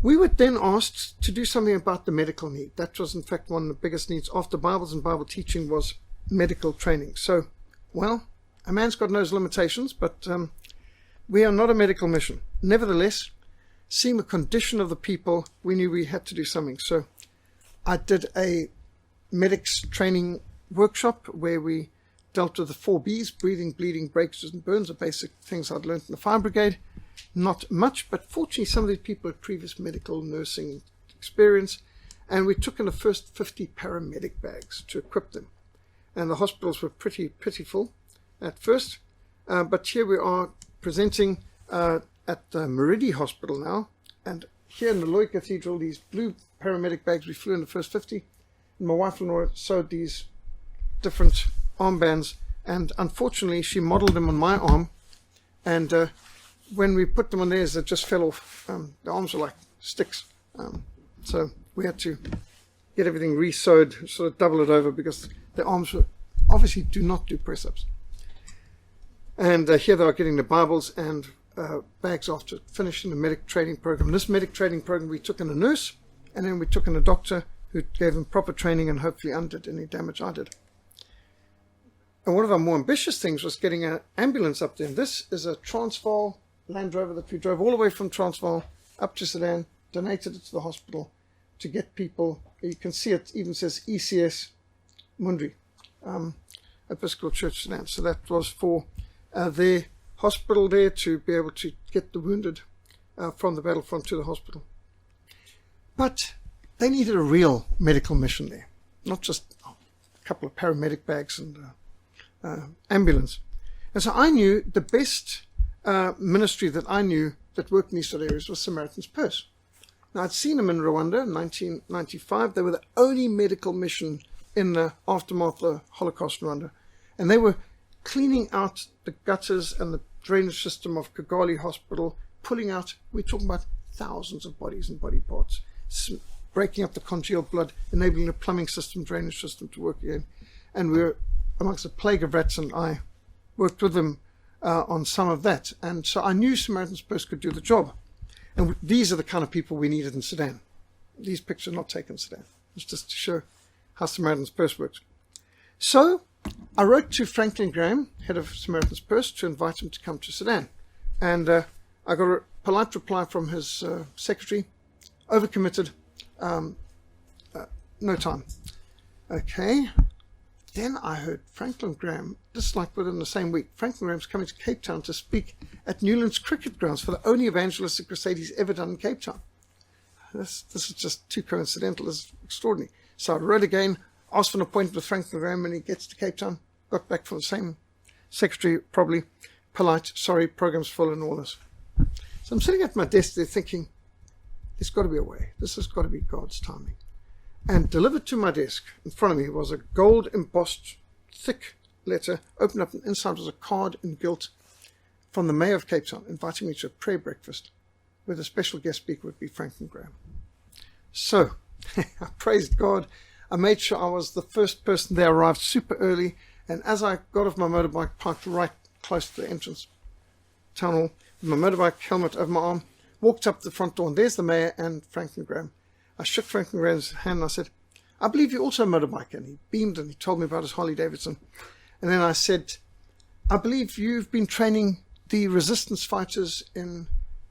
[SPEAKER 1] We were then asked to do something about the medical need. That was, in fact, one of the biggest needs after Bibles and Bible teaching was medical training. So, well, a man's got no limitations, but we are not a medical mission. Nevertheless, seeing the condition of the people, we knew we had to do something. So I did a medics training workshop where we dealt with the 4 Bs, breathing, bleeding, breakages, and burns, the basic things I'd learned in the fire brigade. Not much, but fortunately some of these people had previous medical nursing experience, and we took in the first 50 paramedic bags to equip them. And the hospitals were pretty pitiful at first, but here we are presenting at the Meridi Hospital now, and here in the Loy Cathedral, these blue paramedic bags, we flew in the first 50, and my wife Lenora sewed these different armbands, and unfortunately she modeled them on my arm, and when we put them on theirs, they just fell off. The arms were like sticks, so we had to get everything re-sewed, sort of double it over, because the arms were obviously do not do press-ups. And here they are getting the Bibles and bags after finishing the medic training program. This medic training program, we took in a nurse, and then we took in a doctor who gave them proper training and hopefully undid any damage I did. And one of our more ambitious things was getting an ambulance up there. And this is a Transvaal Land Rover that we drove all the way from Transvaal up to Sudan, donated it to the hospital to get people. You can see it even says ECS Mundri, Episcopal Church Sudan. So that was for their hospital there to be able to get the wounded from the battlefront to the hospital. But they needed a real medical mission there, not just a couple of paramedic bags and ambulance. And so I knew the best ministry that I knew that worked in these sort of areas was Samaritan's Purse. Now, I'd seen them in Rwanda in 1995. They were the only medical mission in the aftermath of the Holocaust in Rwanda. And they were cleaning out the gutters and the drainage system of Kigali Hospital, pulling out, we're talking about thousands of bodies and body parts, breaking up the congealed blood, enabling the plumbing system, drainage system to work again. And we were amongst a plague of rats, and I worked with them on some of that. And so I knew Samaritan's Purse could do the job. And these are the kind of people we needed in Sudan. These pictures are not taken in Sudan. It's just to show how Samaritan's Purse works. So I wrote to Franklin Graham, head of Samaritan's Purse, to invite him to come to Sudan. And I got a polite reply from his secretary, overcommitted, no time. Okay. Then I heard Franklin Graham, just like within the same week, Franklin Graham's coming to Cape Town to speak at Newlands Cricket Grounds for the only evangelistic crusade he's ever done in Cape Town. This is just too coincidental. This is extraordinary. So I wrote again, asked for an appointment with Franklin Graham when he gets to Cape Town. Got back from the same secretary, probably polite, sorry, program's full and all this. So I'm sitting at my desk there thinking, there's got to be a way. This has got to be God's timing. And delivered to my desk in front of me was a gold embossed thick letter, opened up, and inside was a card in gilt from the Mayor of Cape Town inviting me to a prayer breakfast where the special guest speaker would be Franklin Graham. So I praised God. I made sure I was the first person there, arrived super early, and as I got off my motorbike, parked right close to the entrance town hall, with my motorbike helmet over my arm, walked up the front door, and there's the Mayor and Franklin Graham. I shook Franklin Graham's hand and I said, I believe you're also a motorbiker. And he beamed and he told me about his Harley Davidson. And then I said, I believe you've been training the resistance fighters in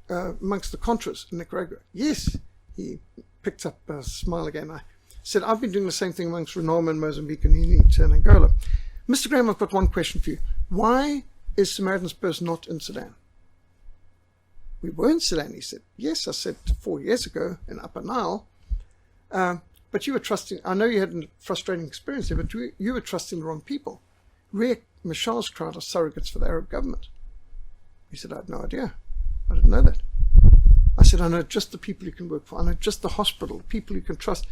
[SPEAKER 1] amongst the Contras in Nicaragua. Yes. He picked up a smile again. I said, I've been doing the same thing amongst Renamo in Mozambique and Unity in Angola. Mr. Graham, I've got one question for you. Why is Samaritan's Purse not in Sudan? We were in Sudan, he said. Yes, I said 4 years ago in Upper Nile. But you were trusting, I know you had a frustrating experience there, but you were trusting the wrong people. Riek Mashar's crowd are surrogates for the Arab government. He said, I had no idea. I didn't know that. I said, I know just the people you can work for. I know just the hospital, the people you can trust.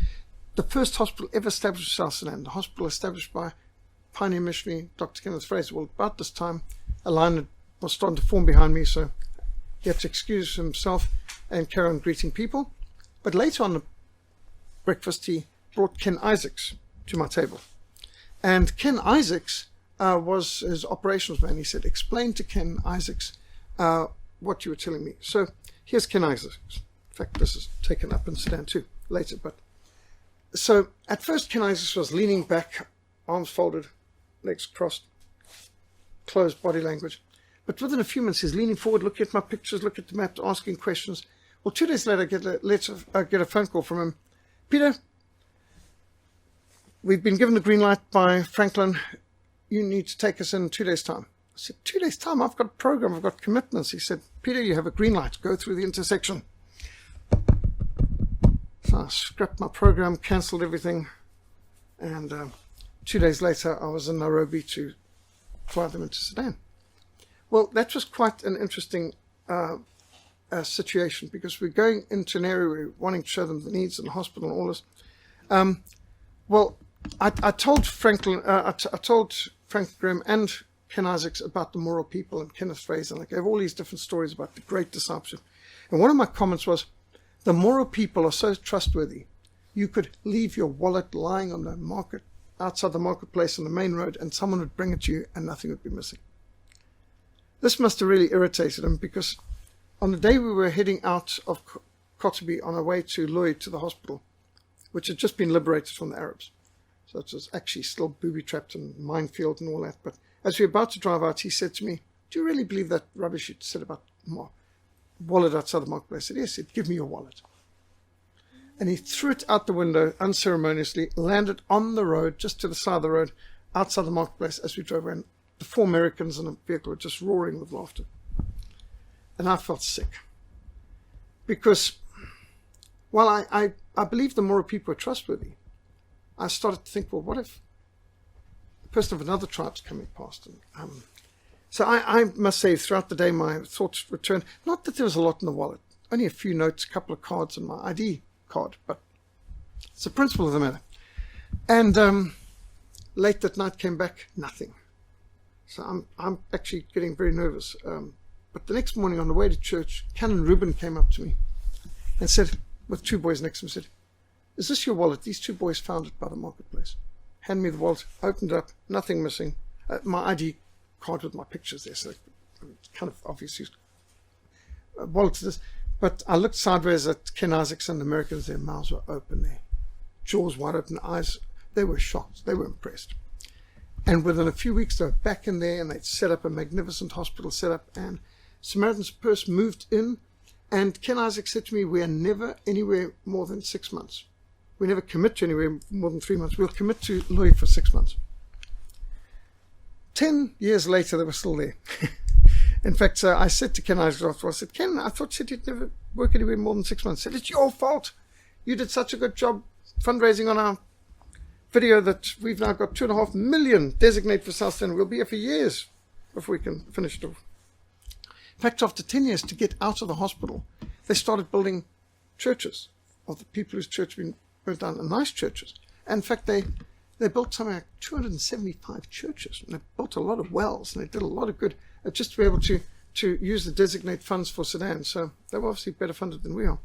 [SPEAKER 1] The first hospital ever established in South Sudan, the hospital established by pioneer missionary Dr. Kenneth Fraser. Well, about this time, a line was starting to form behind me, so he had to excuse himself and carry on greeting people. But later on the breakfast, he brought Ken Isaacs to my table. And Ken Isaacs was his operations man. He said, explain to Ken Isaacs what you were telling me. So here's Ken Isaacs. In fact, this is taken up in Sudan too, later. But so at first, Ken Isaacs was leaning back, arms folded, legs crossed, closed body language. But within a few minutes, he's leaning forward, looking at my pictures, looking at the map, asking questions. Well, 2 days later, I get a phone call from him. Peter, we've been given the green light by Franklin. You need to take us in 2 days' time. I said, 2 days' time? I've got a program. I've got commitments. He said, Peter, you have a green light. Go through the intersection. So I scrapped my program, cancelled everything. And 2 days later, I was in Nairobi to fly them into Sudan. Well, that was quite an interesting situation, because we're going into an area where we're wanting to show them the needs in the hospital and all this. Well, I told Franklin, I told Frank Graham and Ken Isaacs about the moral people and Kenneth Fraser, and I gave all these different stories about the great discipleship. And one of my comments was, the moral people are so trustworthy. You could leave your wallet lying on the market, outside the marketplace on the main road, and someone would bring it to you and nothing would be missing. This must have really irritated him, because on the day we were heading out of Kotzebue on our way to Lui, to the hospital, which had just been liberated from the Arabs. So it was actually still booby-trapped and minefield and all that. But as we were about to drive out, he said to me, do you really believe that rubbish you said about wallet outside the marketplace? I said, yes, give me your wallet. And he threw it out the window unceremoniously, landed on the road, just to the side of the road, outside the marketplace as we drove around. The 4 Americans in a vehicle were just roaring with laughter. And I felt sick. Because while I believe the moral people are trustworthy, I started to think, well, what if a person of another tribe's coming past? And, so I must say, throughout the day, my thoughts returned. Not that there was a lot in the wallet. Only a few notes, a couple of cards, and my ID card. But it's the principle of the matter. And late that night came back, nothing. So I'm actually getting very nervous. But the next morning on the way to church, Canon Reuben came up to me and said, with 2 boys next to him, said, is this your wallet? These 2 boys found it by the marketplace. Hand me the wallet, opened it up, nothing missing. My ID card with my pictures there, so it's kind of obviously wallet to this. But I looked sideways at Ken Isaacs and the Americans, their mouths were open there. Jaws wide open, eyes, they were shocked, they were impressed. And within a few weeks, they were back in there, and they'd set up a magnificent hospital setup, and Samaritan's Purse moved in, and Ken Isaac said to me, we are never anywhere more than 6 months. We never commit to anywhere more than 3 months. We'll commit to Louis for 6 months. 10 years later, they were still there. In fact, I said to Ken Isaac after, I said, Ken, I thought you said you'd never work anywhere more than 6 months. He said, it's your fault. You did such a good job fundraising on our video that we've now got 2.5 million designated for South Sudan. We'll be here for years before we can finish it off. In fact, after 10 years, to get out of the hospital, they started building churches of the people whose church had been burnt down, and nice churches. And in fact, they built something like 275 churches, and they built a lot of wells, and they did a lot of good just to be able to use the designated funds for Sudan. So they were obviously better funded than we are.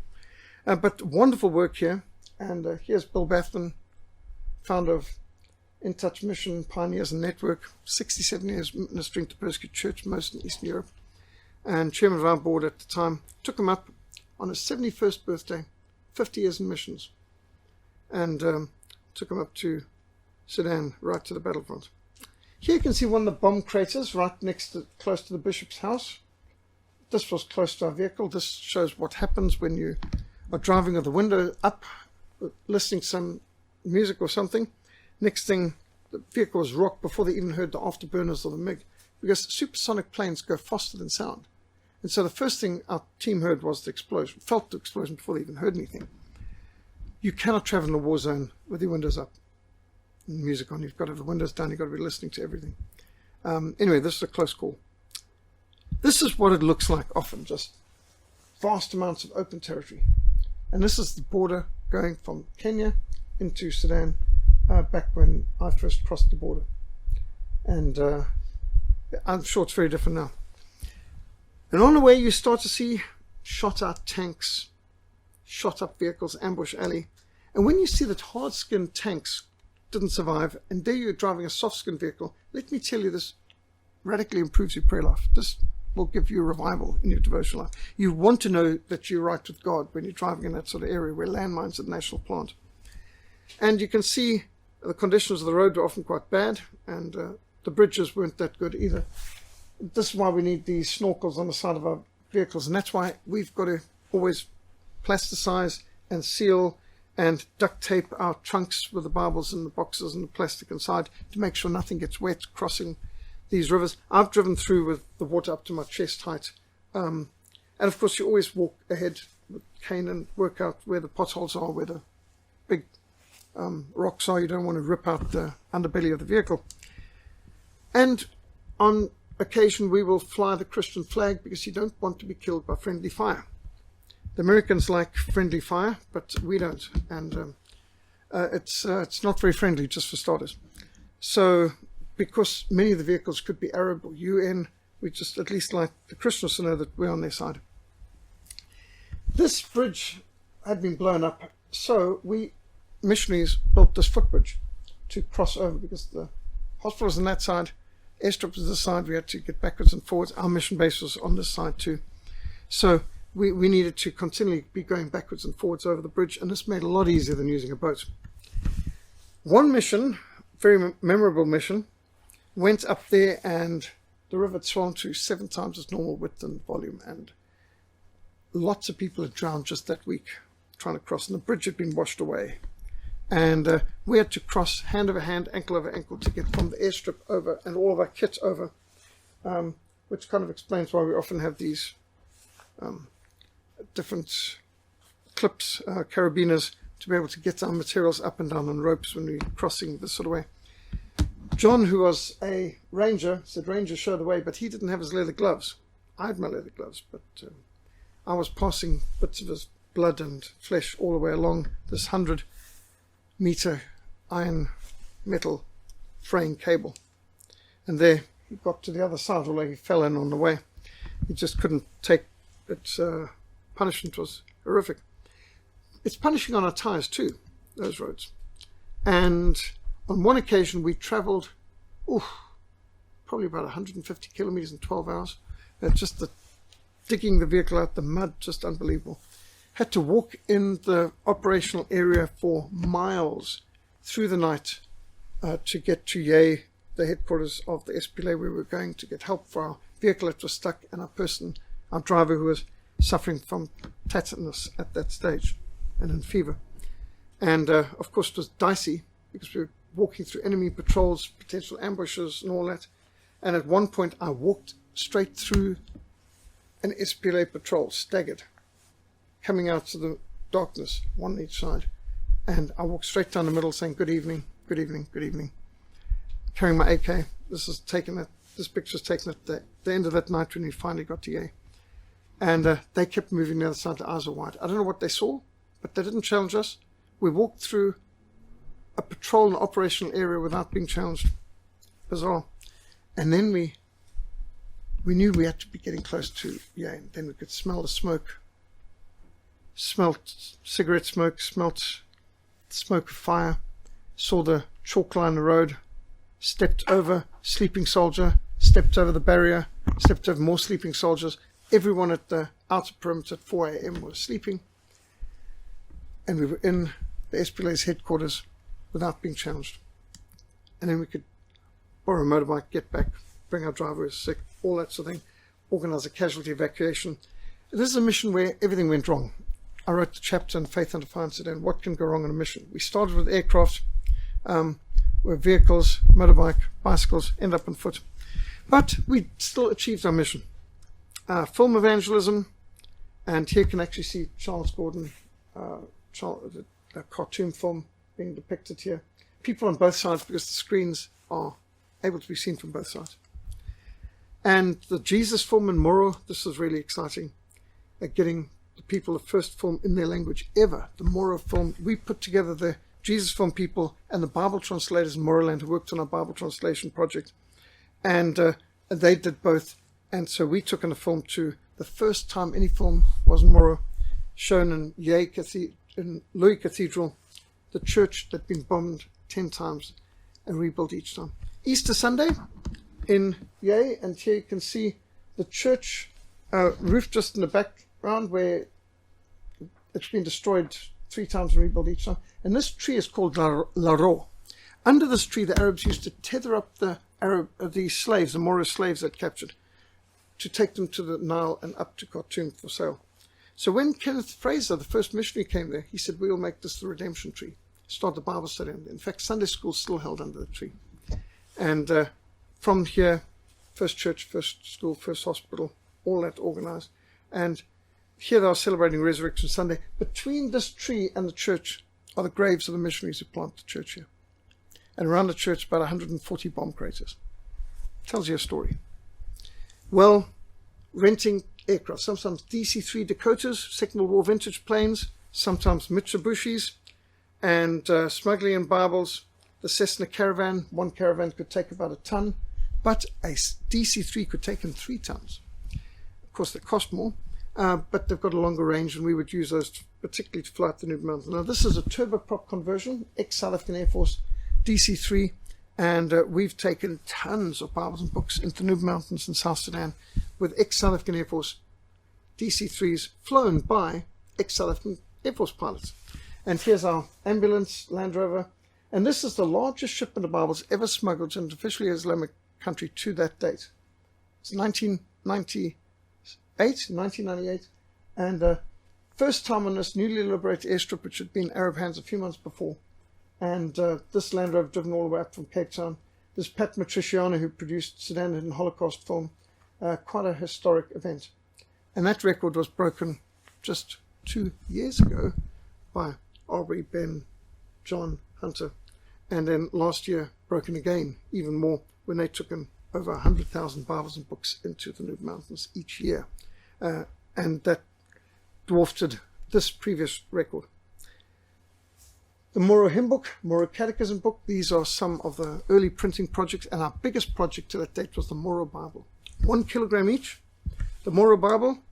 [SPEAKER 1] But wonderful work here. And here's Bill Bathman, founder of In Touch Mission, Pioneers and Network, 67 years ministering to persecuted church, most in Eastern Europe, and chairman of our board at the time. Took him up on his 71st birthday, 50 years in missions, and took him up to Sudan, right to the battlefront. Here you can see one of the bomb craters right close to the bishop's house. This was close to our vehicle. This shows what happens when you are driving with the window up, listening to some music or something. Next thing, the vehicle was rocked before they even heard the afterburners or the MiG, because supersonic planes go faster than sound. And so the first thing our team heard was the explosion, felt the explosion before they even heard anything. You cannot travel in a war zone with your windows up and music on. You've got to have the windows down. You've got to be listening to everything. Anyway, this is a close call. This is what it looks like often, just vast amounts of open territory. And this is the border going from Kenya into Sudan, back when I first crossed the border. And I'm sure it's very different now. And on the way, you start to see shot out tanks, shot up vehicles, ambush alley. And when you see that hard-skinned tanks didn't survive, and there you're driving a soft-skinned vehicle, let me tell you, this radically improves your prayer life. This will give you revival in your devotional life. You want to know that you're right with God when you're driving in that sort of area where landmines are the national plant. And you can see the conditions of the road were often quite bad, and the bridges weren't that good either. This is why we need these snorkels on the side of our vehicles, and that's why we've got to always plasticize and seal and duct tape our trunks with the Bibles and the boxes and the plastic inside to make sure nothing gets wet crossing these rivers. I've driven through with the water up to my chest height. And of course you always walk ahead with cane and work out where the potholes are, where the big rocks are. You don't want to rip out the underbelly of the vehicle. And on occasion we will fly the Christian flag because you don't want to be killed by friendly fire. The Americans like friendly fire, but we don't, and it's not very friendly, just for starters. So, because many of the vehicles could be Arab or UN, we just at least like the Christians to know that we're on their side. This bridge had been blown up, so we missionaries built this footbridge to cross over, because the hospital was on that side, airstrip was this side, we had to get backwards and forwards. Our mission base was on this side too. So we needed to continually be going backwards and forwards over the bridge, and this made it a lot easier than using a boat. One mission, very memorable mission, went up there and the river had swollen to 7 times its normal width and volume, and lots of people had drowned just that week trying to cross, and the bridge had been washed away. And we had to cross hand over hand, ankle over ankle, to get from the airstrip over and all of our kit over, which kind of explains why we often have these different clips, carabiners, to be able to get our materials up and down on ropes when we're crossing this sort of way. John, who was a ranger, said, "Ranger, show the way," but he didn't have his leather gloves. I had my leather gloves, but I was passing bits of his blood and flesh all the way along this 100-meter iron metal frame cable. And there he got to the other side, although he fell in on the way. He just couldn't take it. Punishment was horrific. It's punishing on our tires too, those roads. And on one occasion we travelled probably about 150 kilometers in 12 hours. Just digging the vehicle out, the mud, just unbelievable. Had to walk in the operational area for miles through the night to get to Yei, the headquarters of the SPLA, where we were going to get help for our vehicle that was stuck, and our driver, who was suffering from tetanus at that stage and in fever. And of course it was dicey because we were walking through enemy patrols, potential ambushes and all that. And at one point I walked straight through an SPLA patrol, staggered, coming out to the darkness, one on each side. And I walked straight down the middle saying, "Good evening, good evening, good evening," carrying my AK. This picture was taken at the end of that night when we finally got to Yei. And they kept moving the other side, their eyes were wide. I don't know what they saw, but they didn't challenge us. We walked through a patrol and operational area without being challenged. Bizarre. And then we knew we had to be getting close to Yei, and then we could smell the smoke. Smelt cigarette smoke, smelt the smoke of fire, saw the chalk line in the road, stepped over sleeping soldier, stepped over the barrier, stepped over more sleeping soldiers. Everyone at the outer perimeter at 4 a.m. was sleeping, and we were in the SPLA's headquarters without being challenged. And then we could borrow a motorbike, get back, bring our driver who was sick, all that sort of thing, organize a casualty evacuation. This is a mission where everything went wrong. I wrote the chapter in Faith Under Fire in Sudan, what can go wrong on a mission. We started with aircraft, where vehicles, motorbike, bicycles, end up on foot. But we still achieved our mission. Film evangelism, and here you can actually see Charles Gordon, a cartoon film being depicted here. People on both sides, because the screens are able to be seen from both sides. And the Jesus film in Moro, this is really exciting, getting the people the first film in their language ever, the Moro film. We put together the Jesus film people and the Bible translators in Moroland who worked on our Bible translation project, and they did both. And so we took in a film to the first time any film was in Moro, shown in in Louis Cathedral, the church that had been bombed 10 times and rebuilt each time. Easter Sunday in Yei, and here you can see the church roof just in the background where it's been destroyed 3 times and rebuilt each time. And this tree is called Laro. Under this tree, the Arabs used to tether up the slaves, the Moro slaves they'd captured, to take them to the Nile and up to Khartoum for sale. So when Kenneth Fraser, the first missionary, came there, he said, "We will make this the redemption tree." Start the Bible study. In fact, Sunday school still held under the tree. And from here, first church, first school, first hospital, all that organized. And here they are celebrating Resurrection Sunday. Between this tree and the church are the graves of the missionaries who planted the church here. And around the church, about 140 bomb craters. Tells you a story. Well, renting aircraft, sometimes DC-3 Dakotas, Second World War vintage planes, sometimes Mitsubishis, and smuggling in Bibles. The Cessna caravan, one caravan could take about 1 ton, but a DC-3 could take in 3 tons. Of course, they cost more, but they've got a longer range, and we would use those particularly to fly out the Nubian Mountains. Now, this is a turboprop conversion, ex-South African Air Force DC-3, and we've taken tons of Bibles and books into the Nubian Mountains in South Sudan with ex-South African Air Force DC-3s flown by ex-South African Air Force pilots. And here's our ambulance, Land Rover. And this is the largest shipment of Bibles ever smuggled into officially Islamic country to that date. It's 1998. And first time on this newly liberated airstrip, which had been in Arab hands a few months before. And this Land Rover driven all the way up from Cape Town. This Pat Matriciano, who produced Sudan Hidden Holocaust film. Quite a historic event. And that record was broken just 2 years ago by Aubrey, Ben, John, Hunter, and then last year broken again, even more, when they took in over 100,000 Bibles and books into the Nubian Mountains each year. And that dwarfed this previous record. The Moro Hymn Book, Moro Catechism Book, these are some of the early printing projects, and our biggest project to that date was the Moro Bible. 1 kilogram each. The Moro Bible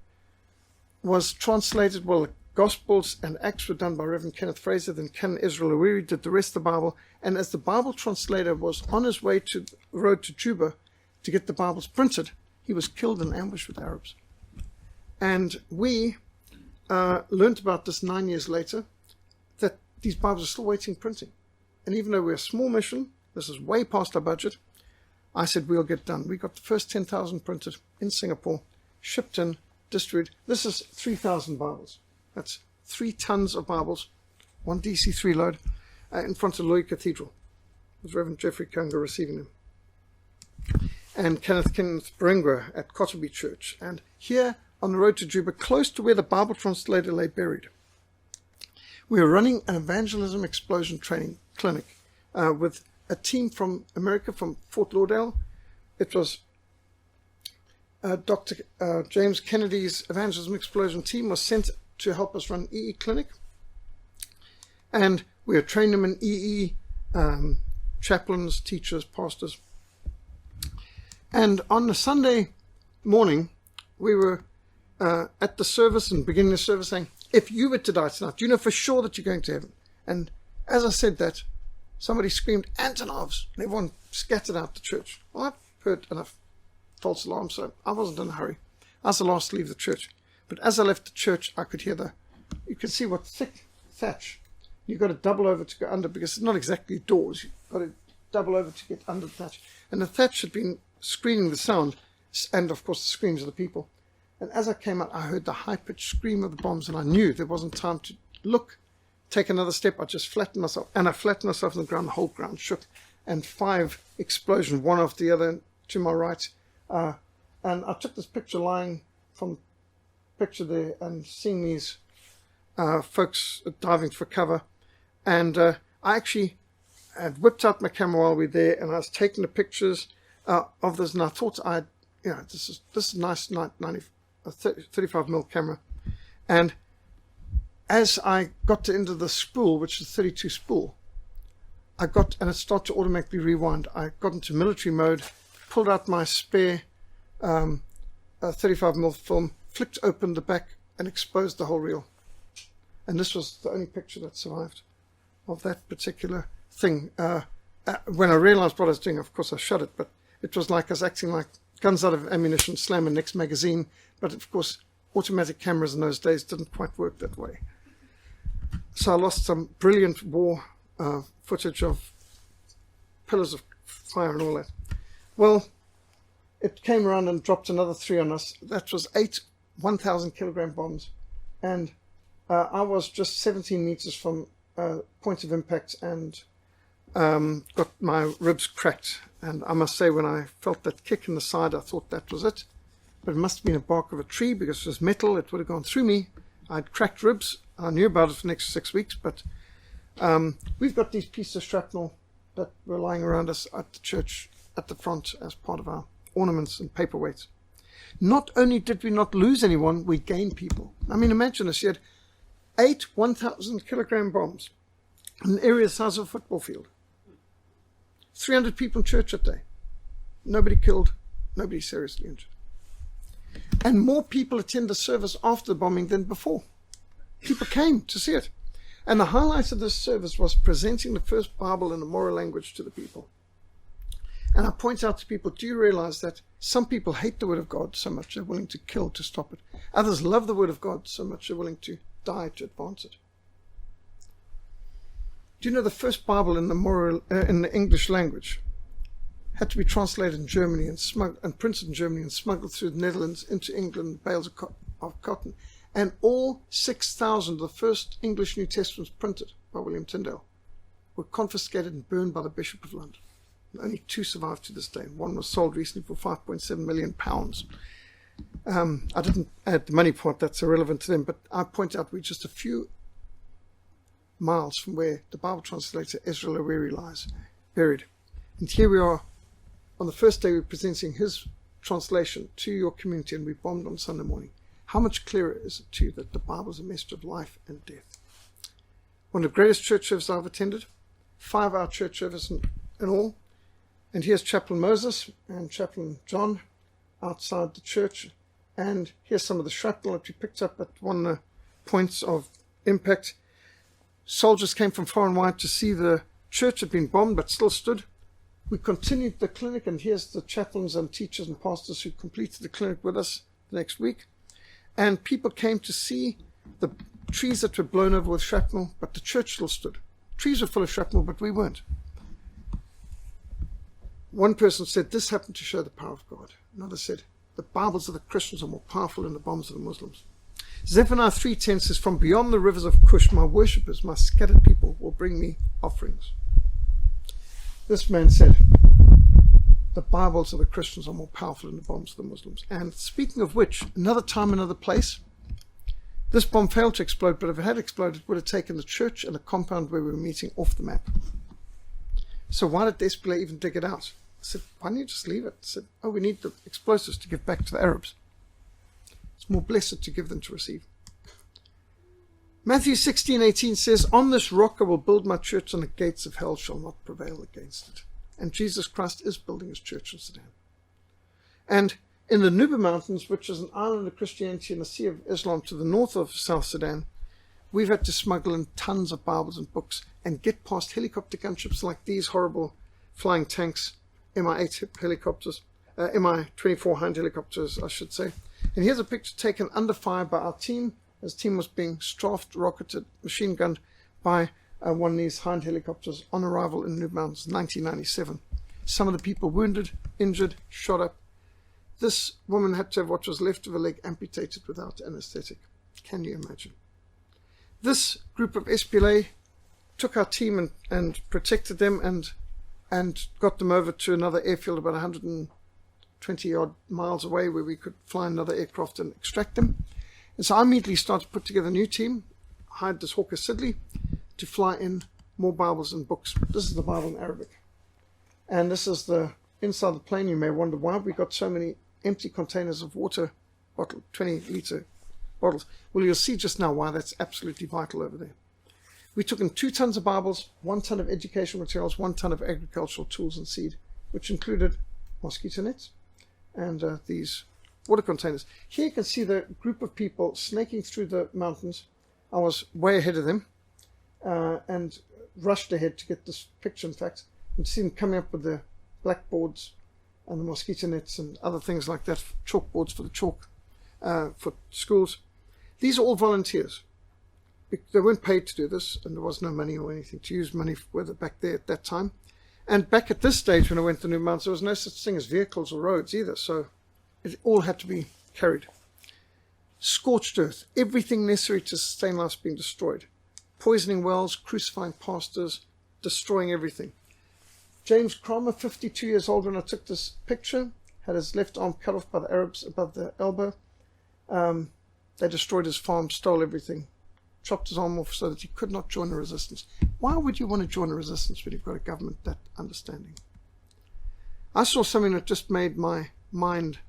[SPEAKER 1] was translated, well, the Gospels and Acts were done by Reverend Kenneth Fraser, then Canon Israel Awiri did the rest of the Bible, and as the Bible translator was on his way to the road to Juba to get the Bibles printed, he was killed in ambush with Arabs. And we learned about this 9 years later, that these Bibles are still waiting printing. And even though we're a small mission, this is way past our budget, I said we'll get done. We got the first 10,000 printed in Singapore, shipped in, distributed. This is 3,000 Bibles. That's 3 tons of Bibles, 1 DC-3 load, in front of Loy Cathedral, with Reverend Jeffrey Kunga receiving them. And Kenneth Beringwa at Kotobi Church. And here on the road to Juba, close to where the Bible translator lay buried, we were running an evangelism explosion training clinic with a team from America, from Fort Lauderdale. It was Dr. James Kennedy's evangelism explosion team was sent to help us run EE clinic. And we had trained them in EE, chaplains, teachers, pastors. And on the Sunday morning, we were at the service and beginning the service saying, if you were to die tonight, do you know for sure that you're going to heaven? And as I said that, somebody screamed, Antonovs, and everyone scattered out the church. Well, I've heard enough false alarms, so I wasn't in a hurry. I was the last to leave the church. But as I left the church, I could hear you could see what thick thatch. You've got to double over to go under, because it's not exactly doors. You've got to double over to get under the thatch. And the thatch had been screening the sound, and of course the screams of the people. And as I came out, I heard the high-pitched scream of the bombs, and I knew there wasn't time to look, take another step. I just flattened myself, and I flattened myself on the ground. The whole ground shook, and 5 explosions, one after the other, to my right. And I took this picture lying from the picture there and seeing these folks diving for cover. And I actually had whipped out my camera while we were there, and I was taking the pictures of this, and I thought this is nice 35mm camera. And as I got to into the spool, which is 32 spool, and it started to automatically rewind. I got into military mode, pulled out my spare 35mm film, flicked open the back, and exposed the whole reel. And this was the only picture that survived of that particular thing. When I realized what I was doing, of course I shut it, but it was like I was acting like guns out of ammunition, slam the next magazine. But of course, automatic cameras in those days didn't quite work that way. So I lost some brilliant war footage of pillars of fire and all that. Well, it came around and dropped another 3 on us. That was 8 1,000-kilogram bombs. And I was just 17 meters from point of impact and got my ribs cracked. And I must say, when I felt that kick in the side, I thought that was it. But it must have been a bark of a tree because it was metal. It would have gone through me. I'd cracked ribs. I knew about it for the next 6 weeks. But we've got these pieces of shrapnel that were lying around us at the church at the front as part of our ornaments and paperweights. Not only did we not lose anyone, we gained people. I mean, imagine this. You had 8 1,000-kilogram bombs in an area the size of a football field. 300 people in church that day. Nobody killed, nobody seriously injured. And more people attended the service after the bombing than before. People came to see it. And the highlight of this service was presenting the first Bible in a moral language to the people. And I point out to people, do you realize that some people hate the Word of God so much they're willing to kill to stop it? Others love the Word of God so much they're willing to die to advance it. Do you know the first Bible in the English language had to be translated in Germany and printed in Germany and smuggled through the Netherlands into England, bales of cotton. And all 6,000 of the first English New Testaments printed by William Tyndale were confiscated and burned by the Bishop of London. And only 2 survived to this day. One was sold recently for £5.7 million. I didn't add the money part, that's irrelevant to them, but I point out we're just a few miles from where the Bible translator Ezra Loweri lies, buried. And here we are, on the first day we're presenting his translation to your community, and we bombed on Sunday morning. How much clearer is it to you that the Bible is a message of life and death? One of the greatest church services I've attended, 5-hour church service in all. And here's Chaplain Moses and Chaplain John outside the church. And here's some of the shrapnel that we picked up at one of the points of impact. Soldiers came from far and wide to see the church had been bombed but still stood. We continued the clinic, and here's the chaplains and teachers and pastors who completed the clinic with us the next week. And people came to see the trees that were blown over with shrapnel, but the church still stood. Trees were full of shrapnel, but we weren't. One person said, this happened to show the power of God. Another said, the Bibles of the Christians are more powerful than the bombs of the Muslims. Zephaniah 3:10 says, from beyond the rivers of Cush, my worshippers, my scattered people, will bring me offerings. This man said, the Bibles of the Christians are more powerful than the bombs of the Muslims. And speaking of which, another time, another place, this bomb failed to explode, but if it had exploded, it would have taken the church and the compound where we were meeting off the map. So why did Despelay even dig it out? I said, why don't you just leave it? I said, oh, we need the explosives to give back to the Arabs. It's more blessed to give than to receive. Matthew 16:18 says, on this rock I will build my church, and the gates of hell shall not prevail against it. And Jesus Christ is building his church in Sudan. And in the Nuba Mountains, which is an island of Christianity in the Sea of Islam to the north of South Sudan, we've had to smuggle in tons of Bibles and books and get past helicopter gunships like these horrible flying tanks, Mi-8 helicopters, Mi-24 Hind helicopters, I should say. And here's a picture taken under fire by our team. This team was being strafed, rocketed, machine gunned by one of these Hind helicopters on arrival in Nuba Mountains, 1997. Some of the people wounded, injured, shot up. This woman had to have what was left of her leg amputated without anesthetic. Can you imagine? This group of SPLA took our team and protected them and got them over to another airfield about 120 odd miles away where we could fly another aircraft and extract them. And so I immediately started to put together a new team, hired this Hawker Siddeley to fly in more Bibles and books. This is the Bible in Arabic. And this is the inside the plane. You may wonder why we got so many empty containers of water bottle, 20-litre bottles. Well, you'll see just now why that's absolutely vital over there. We took in 2 tons of Bibles, 1 ton of educational materials, 1 ton of agricultural tools and seed, which included mosquito nets and these water containers. Here you can see the group of people snaking through the mountains. I was way ahead of them and rushed ahead to get this picture, in fact, and see them coming up with the blackboards and the mosquito nets and other things like that, chalkboards for the chalk for schools. These are all volunteers. They weren't paid to do this, and there was no money or anything to use money whether back there at that time. And back at this stage when I went to New Mountains, there was no such thing as vehicles or roads either, so it all had to be carried. Scorched earth, everything necessary to sustain life is being destroyed. Poisoning wells, crucifying pastors, destroying everything. James Cromer, 52 years old when I took this picture, had his left arm cut off by the Arabs above the elbow. They destroyed his farm, stole everything, chopped his arm off so that he could not join a resistance. Why would you want to join a resistance when you've got a government that understanding? I saw something that just made my mind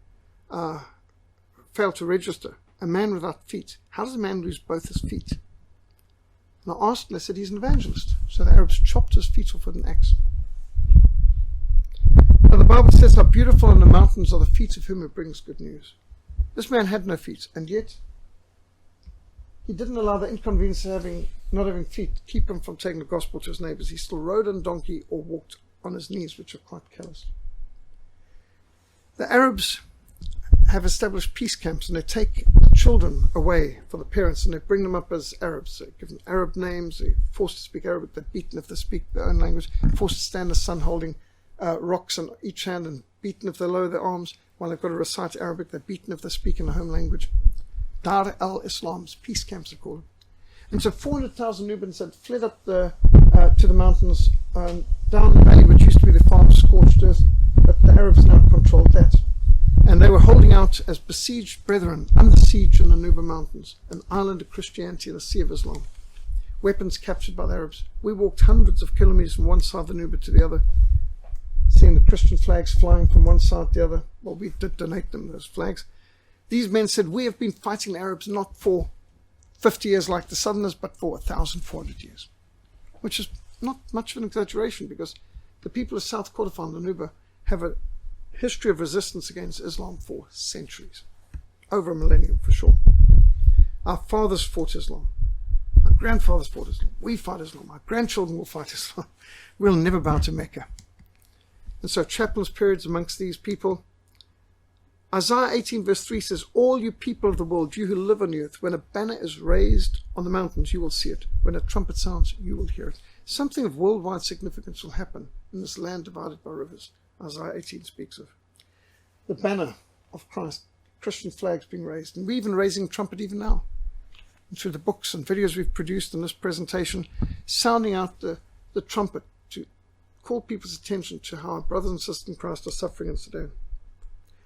[SPEAKER 1] fail to register. A man without feet. How does a man lose both his feet? And I asked, and they said he's an evangelist. So the Arabs chopped his feet off with an axe. Now the Bible says how beautiful in the mountains are the feet of him who brings good news. This man had no feet, and yet he didn't allow the inconvenience of not having feet keep him from taking the gospel to his neighbors. He still rode on a donkey or walked on his knees, which are quite callous. The Arabs have established peace camps, and they take children away for the parents, and they bring them up as Arabs. They give them Arab names, they're forced to speak Arabic, they're beaten if they speak their own language, forced to stand in the sun holding rocks in each hand and beaten if they lower their arms, while they've got to recite Arabic, they're beaten if they speak in the home language. Dar al-Islam's peace camps are called. And so 400,000 Nubians had fled up to the mountains, down the valley which used to be the farm, scorched earth, but the Arabs now controlled that. And they were holding out as besieged brethren under siege in the Nuba Mountains, an island of Christianity in the Sea of Islam. Weapons captured by the Arabs. We walked hundreds of kilometers from one side of the Nuba to the other, seeing the Christian flags flying from one side to the other. Well, we did donate them, those flags. These men said, we have been fighting the Arabs not for 50 years like the Southerners, but for 1,400 years, which is not much of an exaggeration, because the people of South Kordofan, the Nuba, have a history of resistance against Islam for centuries, over a millennium for sure. Our fathers fought Islam, our grandfathers fought Islam, we fight Islam, our grandchildren will fight Islam. We'll never bow to Mecca. And so chaplain's periods amongst these people. Isaiah 18 verse 3 says, all you people of the world, you who live on the earth, when a banner is raised on the mountains, you will see it. When a trumpet sounds, you will hear it. Something of worldwide significance will happen in this land divided by rivers. Isaiah 18 speaks of the banner of Christ, Christian flags being raised, and we're even raising a trumpet even now. And through the books and videos we've produced in this presentation, sounding out the trumpet to call people's attention to how our brothers and sisters in Christ are suffering in Sudan,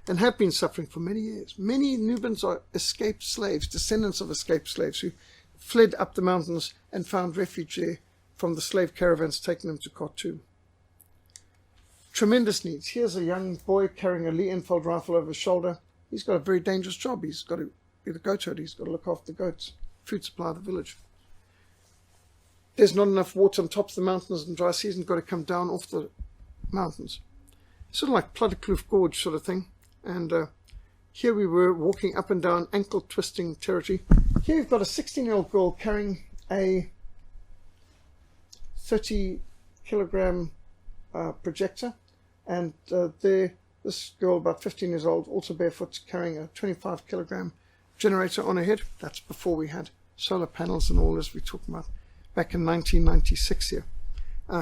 [SPEAKER 1] and have been suffering for many years. Many Nubians are escaped slaves, descendants of escaped slaves, who fled up the mountains and found refuge there from the slave caravans taking them to Khartoum. Tremendous needs. Here's a young boy carrying a Lee-Enfield rifle over his shoulder. He's got a very dangerous job. He's got to be the goat herder. He's got to look after the goats, food supply of the village. There's not enough water on top of the mountains in dry season. Got to come down off the mountains. Sort of like Plutterkloof Gorge sort of thing. And here we were walking up and down ankle-twisting territory. Here we've got a 16-year-old girl carrying a 30-kilogram projector, and this girl, about 15 years old, also barefoot, carrying a 25-kilogram generator on her head. That's before we had solar panels and all this we're talking about back in 1996 here,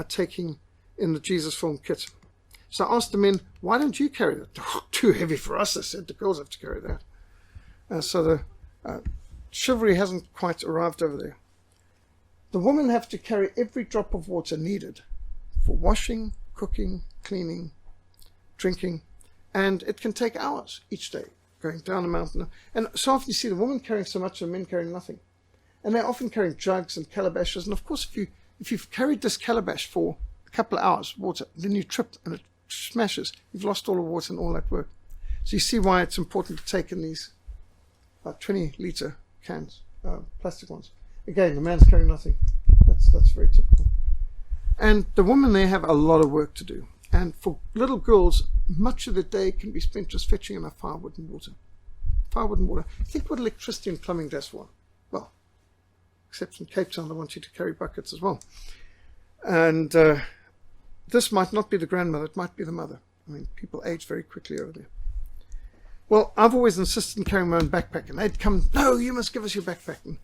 [SPEAKER 1] taking in the Jesus Film kit. So I asked the men, why don't you carry that? Oh, too heavy for us, I said. The girls have to carry that. So the chivalry hasn't quite arrived over there. The women have to carry every drop of water needed for washing, cooking, cleaning, drinking, and it can take hours each day going down the mountain. And so often you see the women carrying so much and the men carrying nothing. And they're often carrying jugs and calabashes. And of course, if you've carried this calabash for a couple of hours, water, then you trip and it smashes. You've lost all the water and all that work. So you see why it's important to take in these 20-litre cans, plastic ones. Again, the man's carrying nothing. That's very typical. And the women there have a lot of work to do. And for little girls, much of the day can be spent just fetching enough firewood and water. Firewood and water. Think what electricity and plumbing does for one. Well, except in Cape Town, they want you to carry buckets as well. And this might not be the grandmother, it might be the mother. I mean, people age very quickly over there. Well, I've always insisted in carrying my own backpack, and they'd come, no, you must give us your backpack. And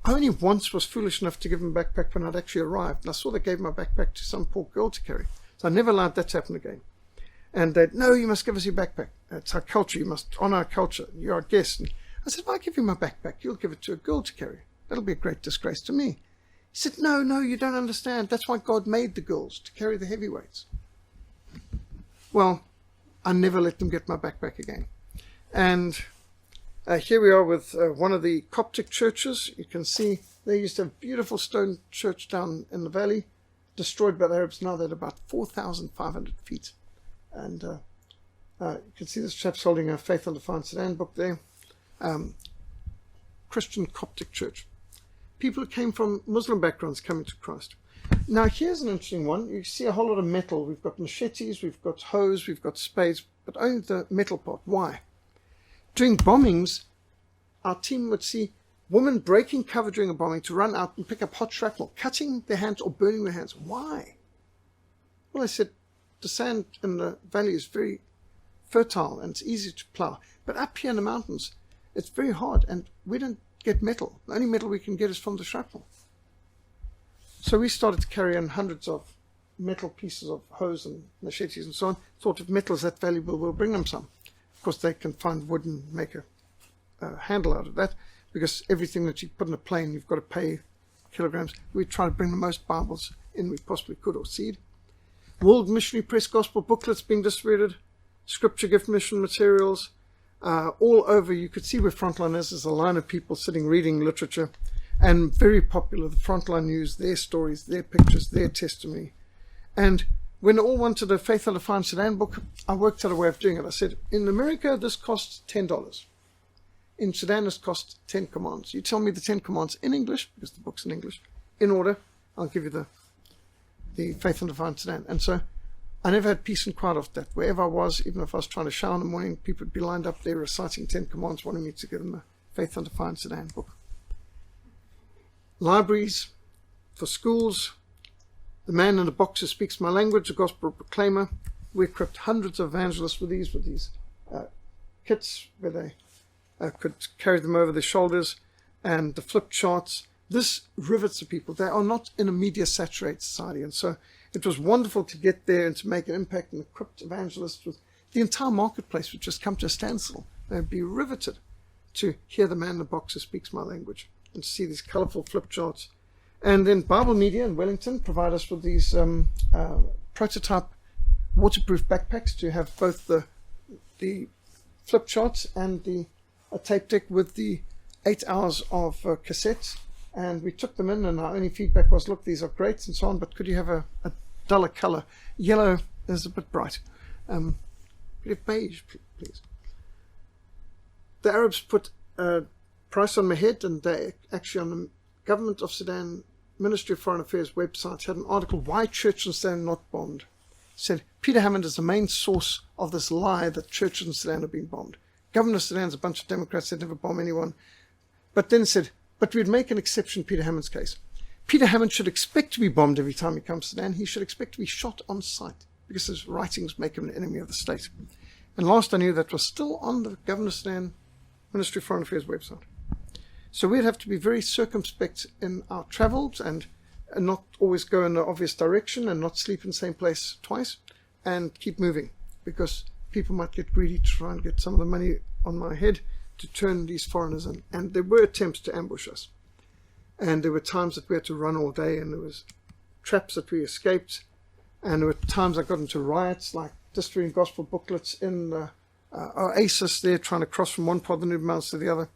[SPEAKER 1] I only once was foolish enough to give them a backpack when I'd actually arrived, and I saw they gave my backpack to some poor girl to carry. So I never allowed that to happen again. And they'd, no, you must give us your backpack. It's our culture. You must honor our culture. You're our guest. And I said, if I give you my backpack, you'll give it to a girl to carry. That'll be a great disgrace to me. He said, no, you don't understand. That's why God made the girls, to carry the heavyweights. Well, I never let them get my backpack again. And here we are with one of the Coptic churches. You can see they used to have a beautiful stone church down in the valley, destroyed by the Arabs. Now they're at about 4,500 feet. And you can see this chap's holding a Faith Under Fire in Sudan book there. Christian Coptic church. People who came from Muslim backgrounds coming to Christ. Now here's an interesting one. You see a whole lot of metal. We've got machetes, we've got hoes, we've got spades, but only the metal part. Why? During bombings, our team would see women breaking cover during a bombing to run out and pick up hot shrapnel, cutting their hands or burning their hands. Why? Well, I said, the sand in the valley is very fertile and it's easy to plow. But up here in the mountains, it's very hard and we don't get metal. The only metal we can get is from the shrapnel. So we started to carry in hundreds of metal pieces of hose and machetes and so on. Thought if metal is that valuable, we'll bring them some. Of course, they can find wood and make a handle out of that, because everything that you put in a plane, you've got to pay kilograms. We try to bring the most Bibles in we possibly could, or seed. World Missionary Press Gospel booklets being distributed, Scripture Gift Mission materials, all over. You could see where Frontline is. There's a line of people sitting reading literature, and very popular. The Frontline News, their stories, their pictures, their testimony. And when all wanted a Faith Under Fire in Sudan book, I worked out a way of doing it. I said, in America, this costs $10. In Sudan, this costs 10 commands. You tell me the 10 commands in English, because the book's in English, in order, I'll give you the Faith Under Fire in Sudan. And so I never had peace and quiet off that. Wherever I was, even if I was trying to shower in the morning, people would be lined up there reciting 10 commands, wanting me to give them a Faith Under Fire in Sudan book. Libraries for schools. The man in the box who speaks my language, a gospel proclaimer. We equipped hundreds of evangelists with these kits where they could carry them over their shoulders, and the flip charts. This rivets the people. They are not in a media-saturated society, and so it was wonderful to get there and to make an impact and equip evangelists with the entire marketplace would just come to a standstill. They would be riveted to hear the man in the box who speaks my language and to see these colorful flip charts. And then Bible Media in Wellington provide us with these prototype waterproof backpacks to have both the flip charts and a tape deck with the 8 hours of cassettes. And we took them in, and our only feedback was, look, these are great and so on, but could you have a duller color? Yellow is a bit bright. Could you have beige, please? The Arabs put a price on my head, and they actually on the Government of Sudan Ministry of Foreign Affairs website had an article, Why Churches in Sudan Are Not Bombed. It said, Peter Hammond is the main source of this lie that churches in Sudan have been bombed. Government of Sudan is a bunch of Democrats that never bomb anyone. But then said, but we'd make an exception in Peter Hammond's case. Peter Hammond should expect to be bombed every time he comes to Sudan. He should expect to be shot on sight because his writings make him an enemy of the state. And last I knew, that was still on the Government of Sudan Ministry of Foreign Affairs website. So we'd have to be very circumspect in our travels and not always go in the obvious direction and not sleep in the same place twice and keep moving, because people might get greedy to try and get some of the money on my head to turn these foreigners in. And there were attempts to ambush us. And there were times that we had to run all day, and there was traps that we escaped. And there were times I got into riots, like distributing gospel booklets in Oasis there, trying to cross from one part of the New Mountains to the other.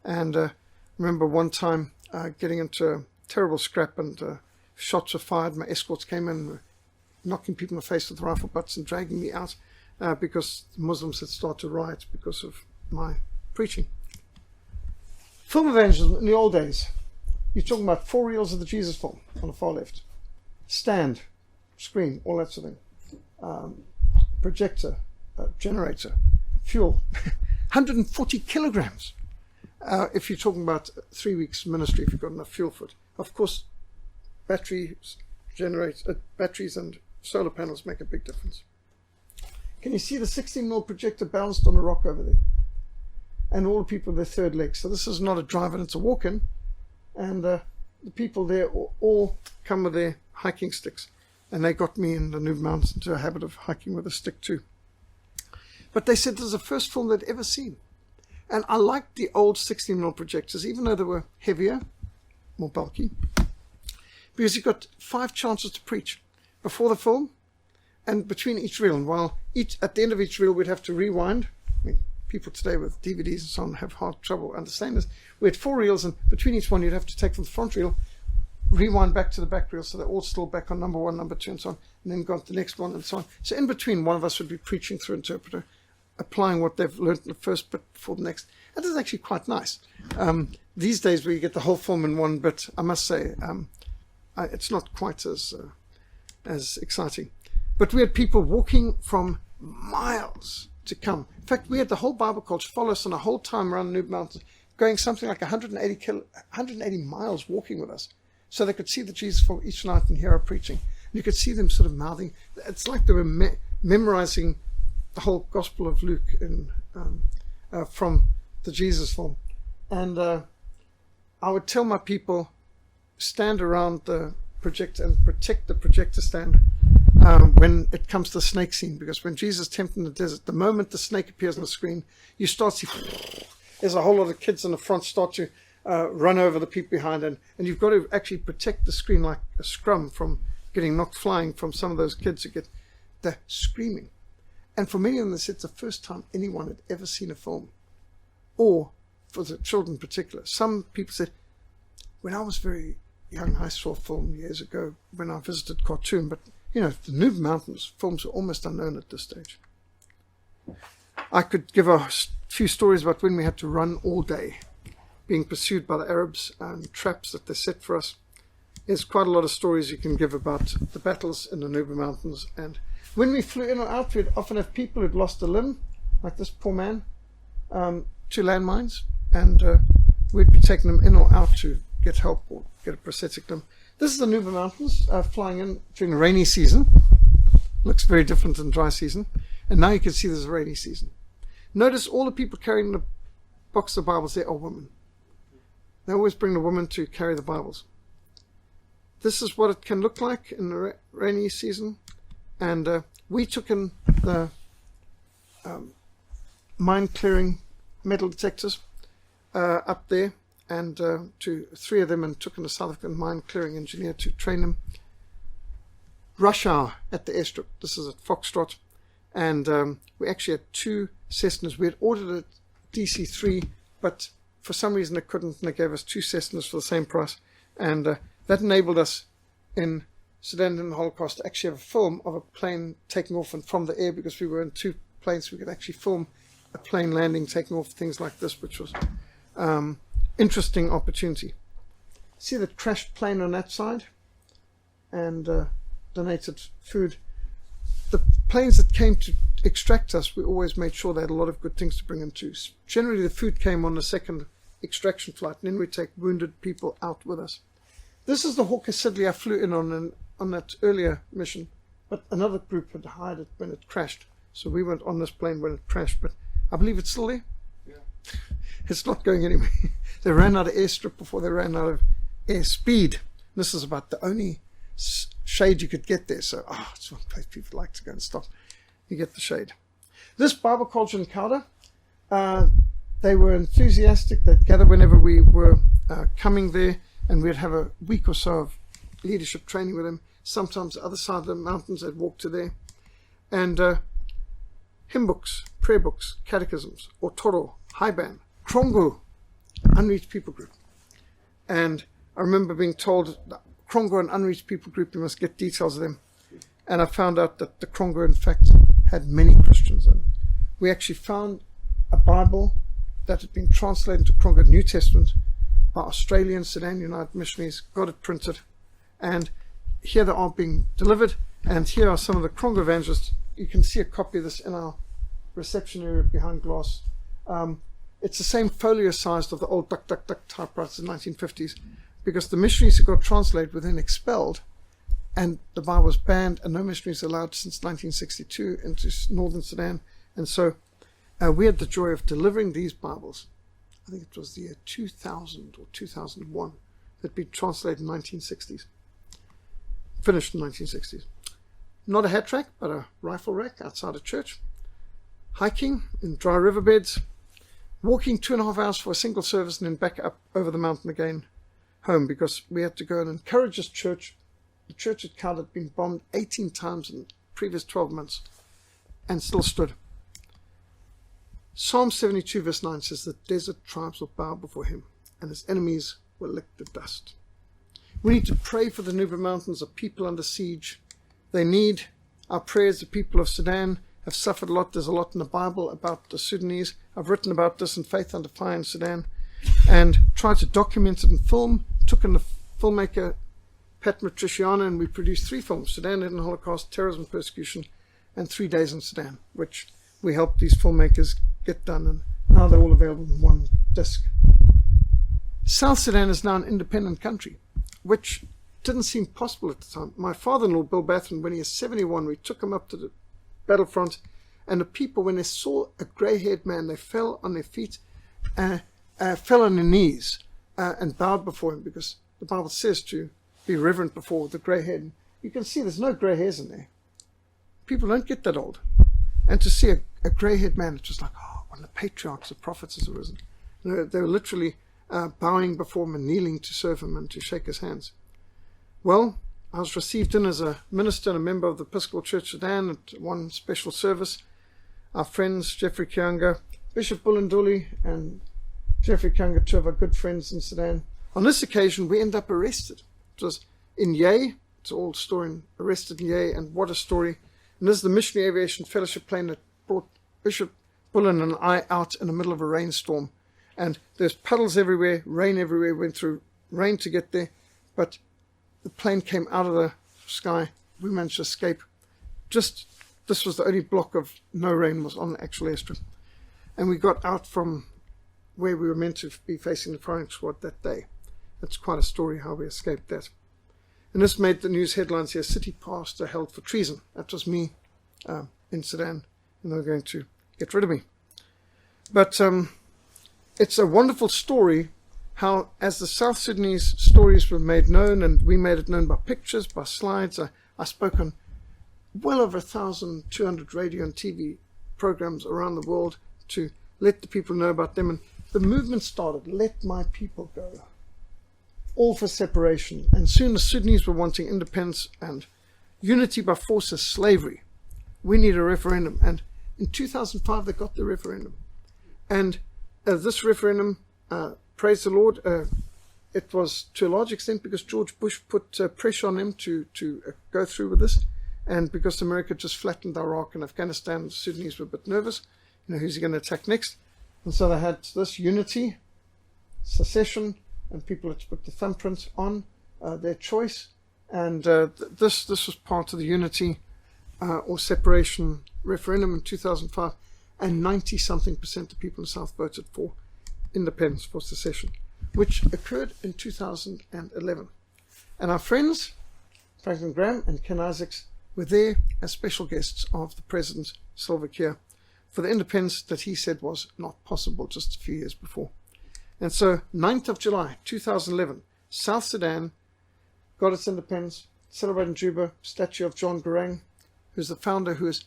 [SPEAKER 1] And remember one time getting into a terrible scrap, and shots were fired. My escorts came in, knocking people in the face with rifle butts and dragging me out because the Muslims had started to riot because of my preaching. Film evangelism in the old days. You're talking about 4 reels of the Jesus film on the far left. Stand, screen, all that sort of thing. Projector, generator, fuel. 140 kilograms. If you're talking about 3 weeks ministry, if you've got enough fuel for it. Of course, batteries and solar panels make a big difference. Can you see the 16mm projector balanced on a rock over there? And all the people on their third leg. So this is not a drive-in, it's a walk-in. And the people there all come with their hiking sticks. And they got me in the Nuba Mountains into a habit of hiking with a stick too. But they said this is the first film they'd ever seen. And I liked the old 16mm projectors, even though they were heavier, more bulky, because you got 5 chances to preach before the film and between each reel. And while at the end of each reel we'd have to rewind. I mean, people today with DVDs and so on have hard trouble understanding this. We had 4 reels, and between each one you'd have to take from the front reel, rewind back to the back reel, so they're all still back on number 1, number 2, and so on, and then go on to the next one and so on. So in between, one of us would be preaching through interpreter, applying what they've learned in the first bit before the next. That is actually quite nice. These days where you get the whole film in one bit, I must say, it's not quite as exciting. But we had people walking from miles to come. In fact, we had the whole Bible College follow us on a whole time around the Nuba Mountains, going something like 180 miles walking with us, so they could see the Jesus film each night and hear our preaching. And you could see them sort of mouthing. It's like they were memorizing the whole Gospel of Luke from the Jesus film. And I would tell my people, stand around the projector and protect the projector stand when it comes to the snake scene, because when Jesus tempted in the desert, the moment the snake appears on the screen, you start to see there's a whole lot of kids in the front start to run over the people behind, and you've got to actually protect the screen like a scrum from getting knocked flying from some of those kids who get the screaming. And for many of them, it's the first time anyone had ever seen a film, or for the children in particular. Some people said, when I was very young, I saw a film years ago when I visited Khartoum, but the Nuba Mountains films were almost unknown at this stage. I could give a few stories about when we had to run all day, being pursued by the Arabs and traps that they set for us. There's quite a lot of stories you can give about the battles in the Nuba Mountains. And when we flew in or out, we'd often have people who'd lost a limb, like this poor man, to landmines, and we'd be taking them in or out to get help or get a prosthetic limb. This is the Nuba Mountains flying in during the rainy season. Looks very different than dry season. And now you can see there's a rainy season. Notice all the people carrying the box of Bibles there are women. They always bring the women to carry the Bibles. This is what it can look like in the rainy season. And we took in the mine-clearing metal detectors up there, and to 3 of them, and took in a South African mine-clearing engineer to train them. Rush hour at the airstrip. This is at Foxtrot. And we actually had 2 Cessnas. We had ordered a DC-3, but for some reason they couldn't, and they gave us 2 Cessnas for the same price. And that enabled us in Sudan in the Holocaust to actually have a film of a plane taking off and from the air, because we were in 2 planes. We could actually film a plane landing, taking off, things like this, which was interesting opportunity. See the crashed plane on that side, and donated food. The planes that came to extract us, we always made sure they had a lot of good things to bring in too. Generally the food came on the second extraction flight, and then we'd take wounded people out with us. This is the Hawker Siddeley I flew in on that earlier mission, but another group had hired it when it crashed, so we weren't on this plane when it crashed, but I believe it's still there.
[SPEAKER 2] Yeah.
[SPEAKER 1] It's not going anywhere. They ran out of airstrip before they ran out of air speed. This is about the only shade you could get there, so it's one place people like to go and stop. You get the shade. This Bible College in Kauda, they were enthusiastic. They'd gather whenever we were coming there, and we'd have a week or so of leadership training with them. Sometimes the other side of the mountains, they'd walk to there. And hymn books, prayer books, catechisms, Otoro, Haiban, Krongo, unreached people group. And I remember being told that Krongo and unreached people group, you must get details of them. And I found out that the Krongo, in fact, had many Christians. And we actually found a Bible that had been translated into Krongo New Testament by Australian Sudan United missionaries, got it printed. And here they are being delivered. And here are some of the Krongo evangelists. You can see a copy of this in our reception area behind glass. It's the same folio size of the old duck, duck, duck typewriters in the 1950s, because the missionaries who got translated were then expelled, and the Bible was banned, and no missionaries allowed since 1962 into northern Sudan. And so we had the joy of delivering these Bibles. I think it was the year 2000 or 2001. That'd been translated in 1960s. Finished in 1960s. Not a hat rack, but a rifle rack outside a church. Hiking in dry riverbeds. Walking 2.5 hours for a single service and then back up over the mountain again home, because we had to go and encourage this church. The church at Cal had been bombed 18 times in the previous 12 months and still stood. Psalm 72 verse 9 says the desert tribes will bow before him and his enemies will lick the dust. We need to pray for the Nuba Mountains, a people under siege. They need our prayers. The people of Sudan have suffered a lot. There's a lot in the Bible about the Sudanese. I've written about this in Faith Under Fire in Sudan and tried to document it in film. Took in the filmmaker Pat Matriciana, and we produced 3 films: Sudan in the Holocaust, Terrorism, Persecution, and 3 Days in Sudan, which we helped these filmmakers get done, and now they're all available in one disc. South Sudan is now an independent country, which didn't seem possible at the time. My father-in-law, Bill Bathman, when he was 71, we took him up to the battlefront, and the people, when they saw a grey-haired man, they fell on their feet, fell on their knees, and bowed before him, because the Bible says to be reverent before the grey-haired. You can see there's no grey hairs in there. People don't get that old. And to see a grey-haired man, it's just like, oh, one of the patriarchs, the prophets has arisen. They were literally bowing before him and kneeling to serve him and to shake his hands. Well, I was received in as a minister and a member of the Episcopal Church Sudan at one special service. Our friends, Jeffrey Kianga, Bishop Bulinduli, and Jeffrey Kianga, 2 of our good friends in Sudan. On this occasion, we ended up arrested. It was in Yei. It's an old story, arrested in Yei, and what a story. And this is the Missionary Aviation Fellowship plane that brought Bishop Bullen and I out in the middle of a rainstorm. And there's puddles everywhere, rain everywhere. We went through rain to get there, but the plane came out of the sky. We managed to escape. This was the only block of no rain was on the actual airstrip. And we got out from where we were meant to be facing the firing squad that day. That's quite a story how we escaped that. And this made the news headlines here: city pastor held for treason. That was me in Sudan, and they were going to get rid of me. But it's a wonderful story how, as the South Sudanese stories were made known, and we made it known by pictures, by slides. I spoke on well over 1,200 radio and TV programs around the world to let the people know about them. And the movement started, let my people go. All for separation. And soon the Sudanese were wanting independence, and unity by force is slavery. We need a referendum. And in 2005, they got the referendum. And this referendum, praise the Lord, it was to a large extent because George Bush put pressure on them to go through with this. And because America just flattened Iraq and Afghanistan, the Sudanese were a bit nervous. Who's he going to attack next? And so they had this unity, secession, and people had to put the thumbprint on their choice. And this was part of the unity or separation referendum in 2005. And 90-something% of people in the South voted for independence, for secession, which occurred in 2011. And our friends, Franklin Graham and Ken Isaacs, were there as special guests of the President Salva Kiir for the independence that he said was not possible just a few years before. And so 9th of July 2011, South Sudan got its independence, celebrated in Juba, statue of John Garang, who's the founder, who was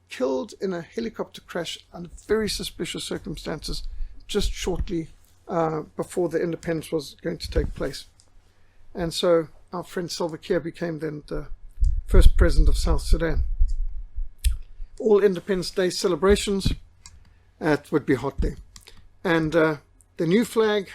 [SPEAKER 1] killed in a helicopter crash under very suspicious circumstances just shortly before the independence was going to take place. And so our friend Salva Kiir became then the first president of South Sudan. All Independence Day celebrations, it would be hot there. And the new flag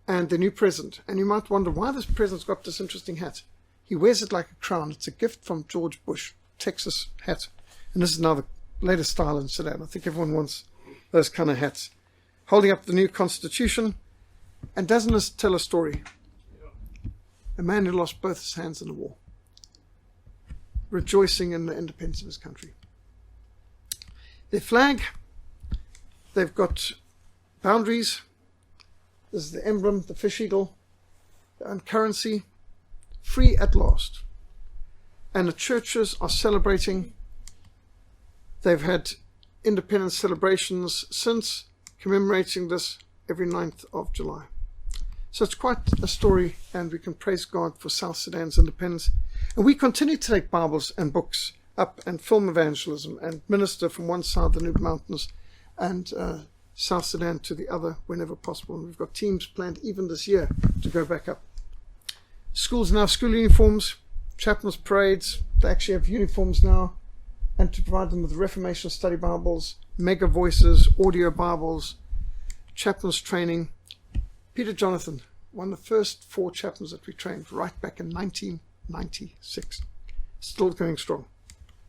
[SPEAKER 1] and the new president. And you might wonder why this president's got this interesting hat. He wears it like a crown. It's a gift from George Bush, Texas hat. And this is now the latest style in Sudan. I think everyone wants those kind of hats. Holding up the new constitution. And doesn't this tell a story? A man who lost both his hands in the war, rejoicing in the independence of his country. Their flag, they've got boundaries. This is the emblem, the fish eagle, their own currency, free at last. And the churches are celebrating. They've had independence celebrations since, commemorating this every 9th of July. So it's quite a story, and we can praise God for South Sudan's independence. And we continue to take Bibles and books up and film evangelism and minister from one side of the Noob Mountains and South Sudan to the other whenever possible. And we've got teams planned even this year to go back up. Schools now have school uniforms, chaplains' parades. They actually have uniforms now, and to provide them with Reformation study Bibles, mega voices, audio Bibles, chaplains training. Peter Jonathan, one of the first 4 chaplains that we trained right back in 1996. Still going strong.